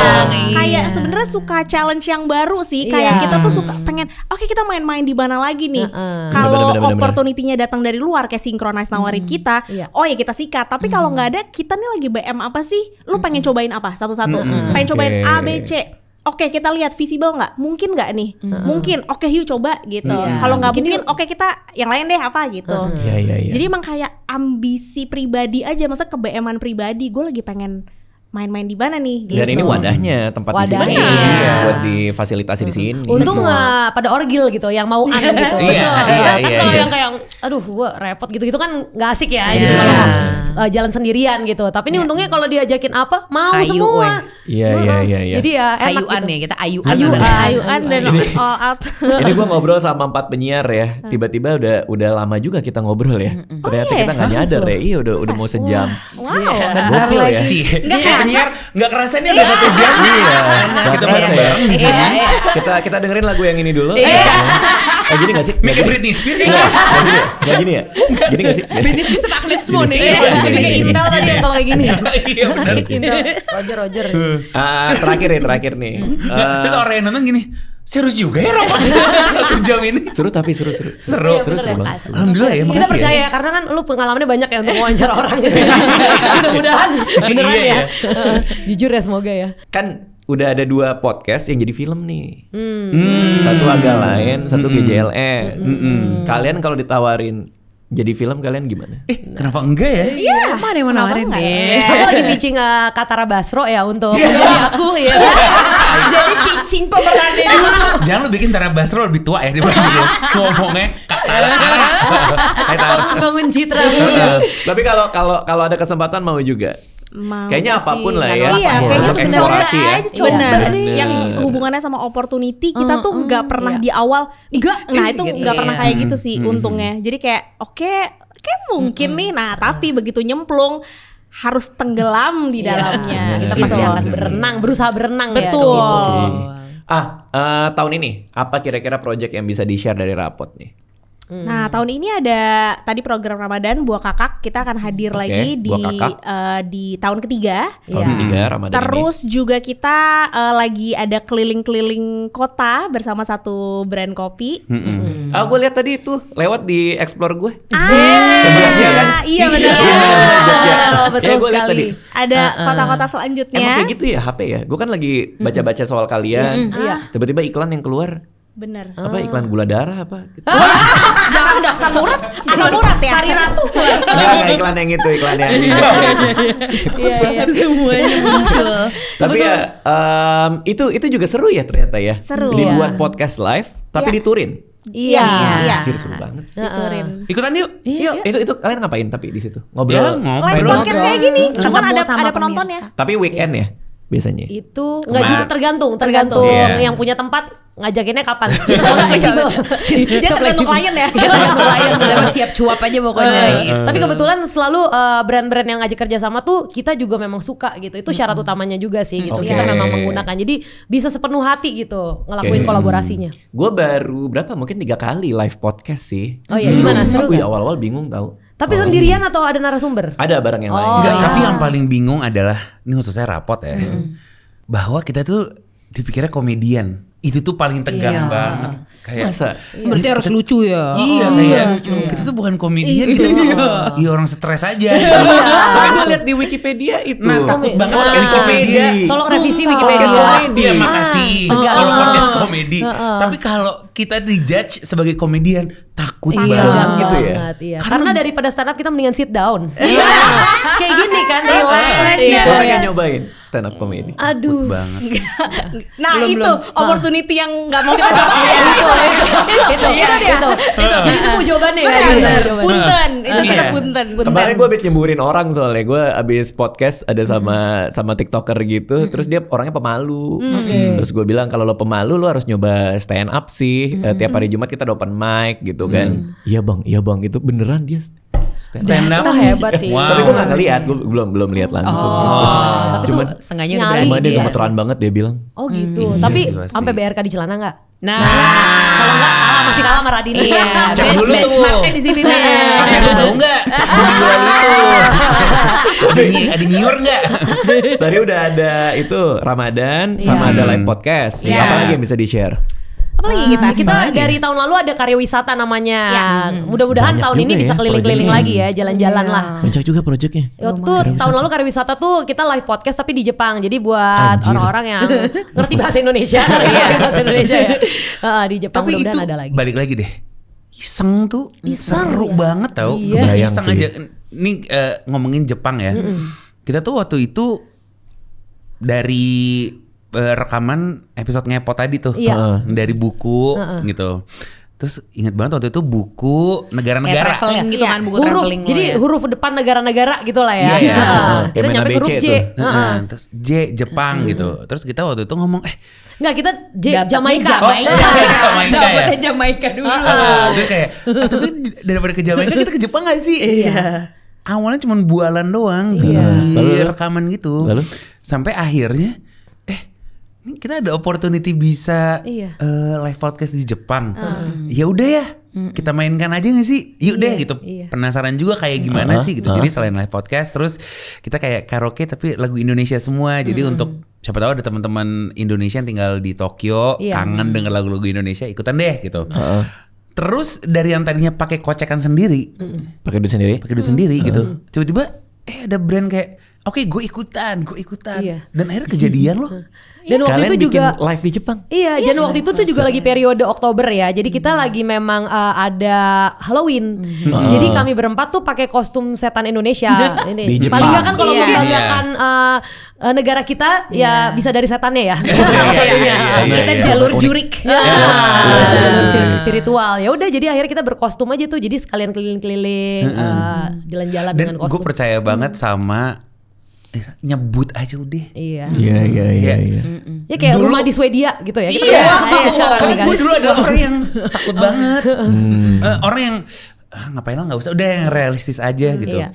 E: kayak sebenarnya suka challenge yang baru sih. Kayak
C: Iya.
E: kita tuh suka pengen, oke kita main-main di mana lagi nih. Kalau
A: Bener-bener.
E: opportunity-nya datang dari luar kayak Synchronize nawarin kita,
C: Iya.
E: oh ya kita sikat. Tapi kalau nggak ada, kita nih lagi BM apa sih? Lu pengen cobain apa? Satu-satu. Pengen cobain
A: Oke.
E: A, B, C. Oke, kita lihat visible nggak? Mungkin nggak nih? Mungkin. Oke, yuk coba gitu. Kalau nggak mungkin, oke kita yang lain deh apa gitu.
A: Iya.
E: Jadi emang kayak ambisi pribadi aja, maksudnya ke-BM-an pribadi. Gue lagi pengen main-main di mana nih? Gitu.
A: Dan ini wadahnya, tempat di sini
C: Wadahnya.
A: iya, buat difasilitasi di sini.
C: Untung nggak pada orgil gitu, yang mau gitu.
D: Iya,
C: Kan
D: iya,
C: kalau
D: iya.
C: yang kayak, aduh, gua repot gitu kan nggak asik ya. Gitu, kalau jalan sendirian gitu. Tapi ini untungnya kalau diajakin apa, mau
B: Hayu,
C: semua.
A: Iya.
C: Jadi ya enak
B: Ayuan
C: gitu.
B: ya, kita ayuan.
E: Ayuan dan all out.
A: Ini gue ngobrol sama 4 penyiar ya. Tiba-tiba udah lama juga kita ngobrol ya. Ternyata
E: iya?
A: kita nggak nyadar ya. Iya udah mau sejam.
E: Wow.
A: Gokil ya.
D: Nggak penyiar nggak kerasa nih udah 1 jam.
A: Iya. Kita bahas ya.
B: Iya.
A: Kita dengerin lagu yang ini dulu. Gini gak sih?
D: Mikir Britney Spears sih.
A: Nggak gini ya? Gini gak sih?
B: Britney Spears sama Agnes Mo nih.
A: Iya.
C: Kayak Intel tadi ya kalau kayak gini.
D: Iya benar.
C: Intel. Roger.
A: Terakhir nih.
D: Terus orang yang nonton gini, serius juga ya rapot 1 jam ini.
A: Seru tapi seru.
D: Seru.
A: banget.
D: Alhamdulillah ya,
C: Kita
D: makasih
C: percaya
D: ya.
C: karena kan lu pengalamannya banyak ya untuk wawancara orang gitu. Mudah-mudahan beneran
D: Iya,
C: ya. Jujur ya semoga ya.
A: Kan udah ada 2 podcast yang jadi film nih. Satu agak lain, satu GJLS. Kalian kalau ditawarin jadi film kalian gimana?
D: Kenapa enggak ya?
B: Iya, mana yang mau nawarin deh.
C: Aku lagi pitching Katara Basro ya untuk menjadi aku ya.
B: Jadi pitching pemerannya dulu.
D: Jangan lu bikin Tara Basro lebih tua ya dibanding dia. Ngomongnya Katara.
C: Bangun citra.
A: Tapi kalau ada kesempatan mau juga.
E: Mau
A: Kayaknya
C: sih,
A: apapun lah
C: nggak
A: ya.
C: nolak
E: Iya,
C: lah.
E: kayaknya
A: Untuk
E: sebenarnya
A: eksplorasi ya.
E: Benar.
A: Bener.
E: Yang hubungannya sama opportunity kita tuh nggak pernah di awal enggak. Nah, itu
B: gitu,
E: nggak pernah
B: iya.
E: kayak gitu sih untungnya. Jadi kayak oke, kayak mungkin nih. Nah, tapi begitu nyemplung harus tenggelam di dalamnya.
C: Kita
E: Gitu
C: pasti
E: loh.
C: akan berenang, berusaha berenang ya.
E: Betul.
C: ke situ.
A: Tahun ini apa kira-kira project yang bisa di-share dari Rapot nih?
E: Nah, tahun ini ada tadi program Ramadan Buah Kakak, kita akan hadir
A: Oke,
E: lagi
A: Buah Kakak.
E: di tahun ketiga.
A: Tahun
C: Iya.
A: ketiga Ramadan
E: Terus juga kita lagi ada keliling-keliling kota bersama satu brand kopi.
A: ini. Gue lihat tadi itu lewat di explore gue.
E: Iya,
A: kan?
E: iya benar.
C: Betul
A: Ya, gue lihat
C: sekali.
A: tadi.
E: Ada kota-kota selanjutnya.
A: Emang kayak gitu ya HP ya? Gue kan lagi baca-baca soal kalian.
C: Iya.
A: Tiba-tiba iklan yang keluar.
E: Bener.
A: Apa iklan gula darah apa? Gitu.
E: Jangan dong, asam urat ya.
B: Sari Ratu.
A: Enggak iklan yang itu, iklan yang
C: Iya.
B: Semuanya muncul.
A: Tapi ya itu juga seru ya ternyata ya.
E: Seru.
A: Dibuat podcast live tapi
E: Iya.
A: diturin.
C: Iya.
E: Iya.
A: Anjir, seru banget.
E: Diturin.
D: Ikutan yuk.
A: Itu kalian ngapain tapi di situ?
D: Ya,
A: Ngobrol.
D: ngobrol.
E: Live podcast kayak gini, cuman
B: Ketemu sama
E: ada penontonnya.
A: Tapi weekend ya biasanya.
C: Itu nggak juga tergantung
D: Iya.
C: yang punya tempat ngajakinnya kapan. Kita soalnya fleksibel.
E: Dia tergantung klien ya.
C: Kita tergantung klien.
B: Udah siap cuap aja pokoknya gitu.
C: Tapi kebetulan selalu brand-brand yang ngajak kerja sama tuh kita juga memang suka gitu. Itu syarat utamanya juga sih gitu.
A: Oke.
C: Kita memang menggunakan. Jadi bisa sepenuh hati gitu ngelakuin
A: Oke.
C: kolaborasinya.
A: Gue baru mungkin 3 kali live podcast sih.
C: Oh iya, gimana? Seru
A: Aku
C: nggak?
A: awal-awal bingung tau.
C: Tapi sendirian atau ada narasumber?
A: Ada barang yang lain.
D: Enggak,
C: iya.
D: tapi yang paling bingung adalah ini khususnya Rapot ya. Bahwa kita tuh dipikirnya komedian. Itu tuh paling tegang banget. Kayak
A: Masa?
B: Berarti harus lucu ya.
D: iya kayak kita tuh bukan komedian gitu. Iya orang stres aja.
A: Tapi gue lihat di Wikipedia itu.
D: Nah, takut banget
A: Podcast
D: kalau
A: komedi.
D: komedi.
C: Tolong revisi
A: Sumpah.
C: Wikipedia.
A: Podcast komedi.
D: Iya makasih
C: tegang.
D: kalau podcast komedi. Tapi kalau kita dijudge sebagai komedian takut
C: Iya
D: banget
A: gitu ya?
C: banget, iya. Karena daripada stand up kita mendingan sit down. Kayak gini kan,
A: Gue
C: relax.
A: pengen nyobain stand up comedy.
C: Aduh.
D: banget.
E: Nah,
B: Belum,
E: itu
B: belum.
E: opportunity yang nggak mau kita coba.
C: Itu. Jadi itu mau jawabannya ya.
E: Bener.
C: Jawabannya.
E: Punten, itu kita
D: Iya.
E: punten.
A: Kemarin gue abis nyemburin orang soalnya gue abis podcast ada sama TikToker gitu, terus dia orangnya pemalu. Terus gue bilang kalau lo pemalu lo harus nyoba stand up sih. Tiap hari Jumat kita ada open mic gitu kan. Iya bang itu beneran dia.
D: Stand up
C: Itu hebat sih.
D: Wow.
A: Tapi gue nggak ngeliat, gue belum lihat langsung.
C: Tapi tuh
A: Cuman
B: Sengaja udah
C: nyali
B: berani
A: cuma dia
C: dia.
A: gemeteran banget dia bilang.
C: Oh gitu.
D: Iya
C: Tapi
D: sih, pasti.
C: sampai BRK di celana nggak?
B: Nah,
C: Kalau nggak kalah sama masih kalah sama Radini.
B: Iya,
D: Cek dulu tuh.
B: benchmarknya di sini nih.
D: Kakek lu bau nggak? Jual itu. Ada nyiur nggak?
A: Tadi udah ada itu Ramadan sama ada live podcast.
B: Iya.
A: Apa lagi yang bisa di-share?
E: Apalagi kita?
C: Kita dari tahun lalu ada karya wisata namanya. Mudah-mudahan
A: Banyak
C: tahun ini
A: juga
C: bisa
A: ya
C: keliling-keliling lagi
A: proyeknya.
C: ya, jalan-jalan lah.
A: Banyak juga proyeknya.
C: Waktu itu tahun lalu karya wisata tuh kita live podcast tapi di Jepang. Jadi buat
A: Anjir.
C: orang-orang yang ngerti bahasa Indonesia, bahasa Indonesia ya. Di Jepang
D: Tapi itu
C: mudah-mudahan ada lagi.
D: balik lagi deh. Iseng tuh seru banget tau.
C: Iya.
A: Kebayang
D: Iseng
A: sih.
D: aja. Ini ngomongin Jepang ya. Kita tuh waktu itu dari rekaman episode ngepot tadi tuh.
C: Iya.
D: Dari buku gitu. Terus inget banget waktu itu buku negara-negara.
B: Kayak traveling gitu
C: Iya.
B: kan, buku
C: huruf,
B: traveling lo
C: jadi
B: ya.
C: huruf depan negara-negara gitu lah ya.
D: Iya, iya.
A: Kayak
C: Kita
A: main
C: nyampe ke huruf
A: ABC
C: J.
A: tuh.
C: Heeh.
D: Terus J Jepang gitu. Terus kita waktu itu ngomong
C: Nggak, kita
B: Dapetnya
C: Jamaika.
D: Jamaika ya?
B: Dapetnya Jamaika dulu.
D: Gue kayak tapi daripada ke Jamaika kita ke Jepang gak sih?
B: Iya.
D: Awalnya cuma bualan doang di
A: Lalu?
D: rekaman gitu.
A: Lalu?
D: Sampai akhirnya ini kita ada opportunity bisa
C: Iya.
D: live podcast di Jepang. Ya udah ya, kita mainkan aja gak sih? Yuk deh gitu.
C: iya.
D: Penasaran juga kayak gimana sih gitu. Jadi selain live podcast terus kita kayak karaoke tapi lagu Indonesia semua. Jadi untuk siapa tahu ada teman-teman Indonesia yang tinggal di Tokyo
C: Iya.
D: kangen denger lagu-lagu Indonesia, ikutan deh gitu. Terus dari yang tadinya pakai kocekan sendiri,
A: Pakai duit sendiri.
D: pakai duit sendiri gitu. Tiba-tiba ada brand kayak oke gue ikutan.
C: Iya.
D: Dan akhirnya kejadian loh.
C: Dan waktu
A: Kalian
C: itu
A: bikin
C: juga
A: live di Jepang.
C: Iya, dan waktu itu tuh juga lagi periode Oktober ya. Jadi kita lagi memang ada Halloween. Jadi kami berempat tuh pakai kostum setan Indonesia. Ini
A: Di Jepang.
C: paling nggak kan kalau
B: Iya.
C: membanggakan negara kita ya bisa dari setannya ya.
A: Iya,
B: Kita
A: iya.
B: jalur
A: Unik.
B: jurik.
C: Jalur spiritual. Ya udah, jadi akhirnya kita berkostum aja tuh. Jadi sekalian keliling-keliling, jalan-jalan dengan
D: Dan gue
C: kostum.
D: percaya banget sama nyebut aja udah.
C: Iya.
A: Iya.
C: Ya kayak
D: Dulu-
C: rumah di Swedia gitu ya. Kita
D: Iya,
C: udah sekarang
D: karena
C: kan.
D: gue dulu adalah orang yang takut banget. Orang yang ngapain lah nggak usah, udah yang realistis aja gitu.
C: Iya.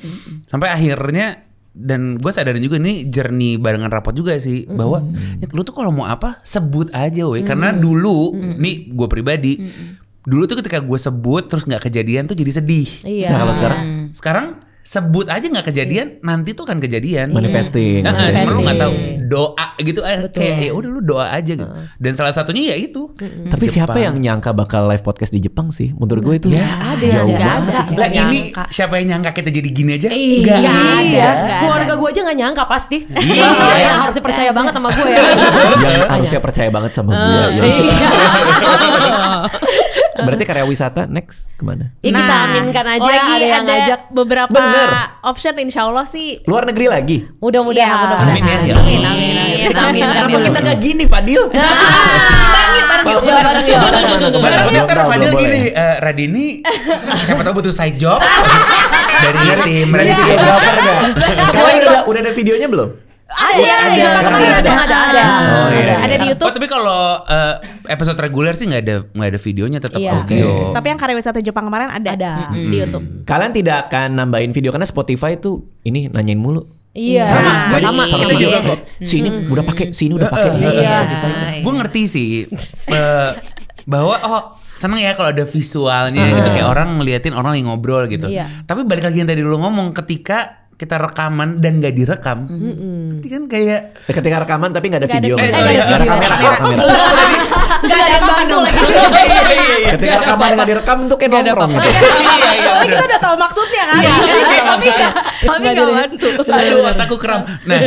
D: Sampai akhirnya dan gue sadarin juga nih journey barengan rapot juga sih bahwa lu tuh kalau mau apa sebut aja weh. Karena dulu nih gue pribadi dulu tuh ketika gue sebut terus nggak kejadian tuh jadi sedih.
C: Iya.
A: Nah kalau
D: Sekarang sebut aja nggak kejadian, nanti tuh kan kejadian.
A: manifesting.
D: Cuma lu nggak tahu
B: Manifesting.
D: doa gitu, kayak ya udah lu doa aja gitu. Dan salah satunya ya itu.
A: Tapi siapa yang nyangka bakal live podcast di Jepang sih? Menurut gue itu
C: ada,
A: jauh
C: ada.
A: banget.
D: Lah ini
B: nyangka.
D: siapa yang nyangka kita jadi gini aja?
B: Iya.
D: Nggak
B: Nggak
D: ada.
C: Iya,
B: ada.
C: keluarga gue aja gak nyangka pasti.
D: Iya.
C: Ya, harusnya percaya banget sama gue ya.
A: Yang harusnya percaya banget sama gue. Ya.
C: Iya.
A: Berarti karya wisata next kemana?
C: Ya kita
B: Nah,
C: aminkan aja,
E: Lagi
C: ada yang ngajak.
E: beberapa
A: Bener.
E: option, insya Allah sih.
A: Luar negeri lagi.
C: Mudah-mudahan.
D: Amin ya. Ya.
B: Amin.
A: Kenapa kita gak gini Fadil?
C: Bareng yuk.
D: Ntar
A: Belum
D: Fadil
A: boleh.
D: gini, Radini siapa tahu butuh side job dari tim
A: Dari
D: Radini.
A: videographer gak? Kalian udah ada videonya belum?
C: Ada.
A: Ada. Oh, iya.
E: Ada di
D: Oh
E: YouTube.
D: tapi kalau episode reguler sih nggak ada videonya, tetap
C: Iya.
D: audio.
E: Tapi yang karya wisata Jepang kemarin ada. Di YouTube.
A: Kalian tidak akan nambahin video karena Spotify tuh ini nanyain mulu.
C: Iya.
D: Sama.
C: Sama.
D: Kita juga kok.
A: Sini udah pakai, sini udah pakai.
C: Iya.
D: Gue ngerti sih bahwa seneng ya kalau ada visualnya gitu, kayak orang ngeliatin orang yang ngobrol gitu.
C: Iya.
D: Tapi balik lagi yang tadi lu ngomong, ketika kita rekaman dan gak direkam, berarti kan kayak
A: Ketika rekaman tapi nggak ada
C: Nggak ada
A: video.
C: video.
A: Nggak ada
C: Nggak ada
A: kamera.
C: video.
A: kamera.
C: Terus ada yang bantu lagi.
A: Ketika rekaman nggak direkam tuh kayak nongkrong gitu.
E: Soalnya kita udah tahu maksudnya kan. Tapi nggak bantu.
D: aduh otakku kram. Nah,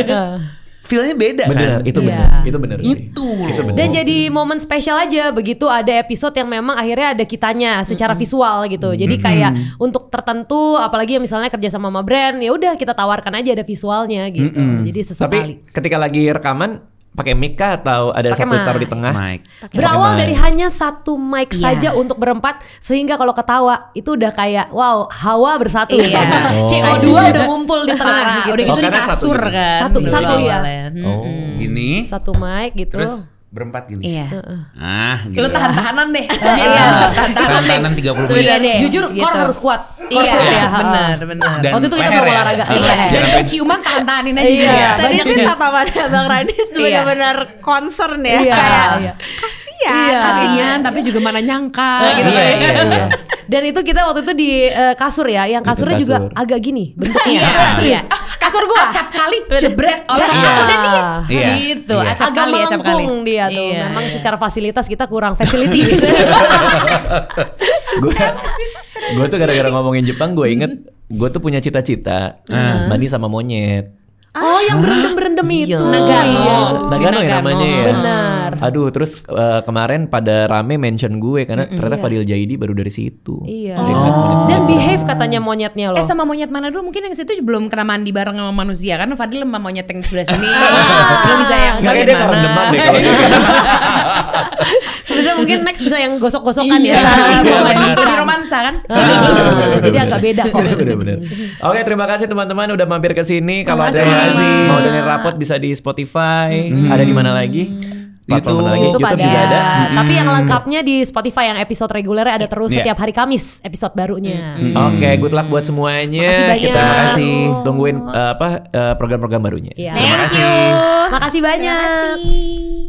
D: feel-nya beda
A: Bener,
D: kan?
A: itu
C: Iya.
A: bener. Itu bener sih.
D: Itu loh.
C: Dan jadi momen spesial aja begitu ada episode yang memang akhirnya ada kitanya secara visual gitu. Jadi kayak untuk tertentu, apalagi yang misalnya kerja sama brand, ya udah kita tawarkan aja ada visualnya gitu. Jadi
A: Tapi
C: sesekali.
A: ketika lagi rekaman pakai mic kah atau ada
C: Pakai
A: satu
C: mic.
A: taruh di tengah?
D: Mic.
C: Berawal dari hanya satu mic
B: Iya.
C: saja untuk berempat, sehingga kalau ketawa itu udah kayak wow, hawa bersatu.
B: Iya.
C: CO2 udah ngumpul di tengah
B: Parah,
C: gitu.
B: udah gitu di
A: karena satu
B: kasur
A: gitu.
B: kan.
C: Satu ya.
B: awalnya.
D: Gini,
C: Satu mic gitu.
D: terus berempat gini.
B: Iya.
D: Gitu.
B: Lu tahan-tahanan deh.
C: Iya.
D: Tahan-tahanan 30 menit.
B: Iya deh.
C: Jujur,
B: Gitu.
C: core harus kuat. Core
B: Iya,
C: perut ya.
B: benar.
D: Dan
C: Waktu itu kita
D: leher
C: mau
D: ya.
C: olahraga.
B: Iya.
C: Iya.
B: Dan ciuman tahan-tahanin aja.
C: Iya.
B: juga.
E: Tadi
C: Banyak
E: sih
C: sih.
E: tatapannya Bang Radit
B: Iya.
E: benar-benar concern ya.
C: Iya.
E: Kayak
C: Iya.
E: kasihan kasihan.
B: Kasihan tapi juga mana nyangka gitu
D: Iya,
B: kan.
D: iya.
C: Dan itu kita waktu itu di kasur ya, yang kasurnya juga
A: kasur.
C: agak gini bentuknya.
B: Iya.
C: Kasur gua
B: Acap kali jebret oleh
C: Iya.
B: aku dan dia.
D: Iya.
B: Gitu,
D: Iya.
B: acap
C: agak
B: kali, acap kali.
C: melengkung dia tuh.
B: Iya,
C: Memang
B: iya.
C: secara fasilitas kita kurang facility.
A: Gue tuh gara-gara ngomongin Jepang gue inget gue tuh punya cita-cita mandi sama monyet.
C: Oh, yang berendam-berendam itu.
B: Nagano.
C: Iya.
A: Nagano ya namanya ya.
C: Benar.
A: Aduh, terus kemarin pada rame mention gue karena ternyata Fadil Jaidi baru dari situ.
C: Iya.
A: Dari monyet.
C: Dan behave katanya monyetnya loh.
B: Sama monyet mana dulu mungkin yang situ belum kena mandi bareng sama manusia kan Fadil sama monyet yang sebelah sini. Lo bisa yang
A: Nggak, dia
B: bagaimana?
A: kerendeman deh kalau gitu.
C: Sebenarnya mungkin next bisa yang gosok-gosokan
B: Iya,
C: ya.
B: lebih romansa kan?
C: Jadi agak beda kok.
A: Bener-bener. Oke, terima kasih teman-teman udah mampir ke sini. Kalau ada
C: Sama-sama.
A: yang mau dengerin rapot bisa di Spotify. Ada di mana lagi? Platform mana lagi?
C: YouTube ada.
A: juga ada.
C: Tapi yang lengkapnya di Spotify yang episode regulernya ada terus
D: Iya.
C: setiap hari Kamis episode barunya.
A: Oke, good luck buat semuanya.
C: Makasih banyak.
A: Kita
D: Terima kasih.
A: tungguin program-program barunya.
C: Iya.
D: Terima kasih.
C: Makasih banyak.
B: Terima kasih.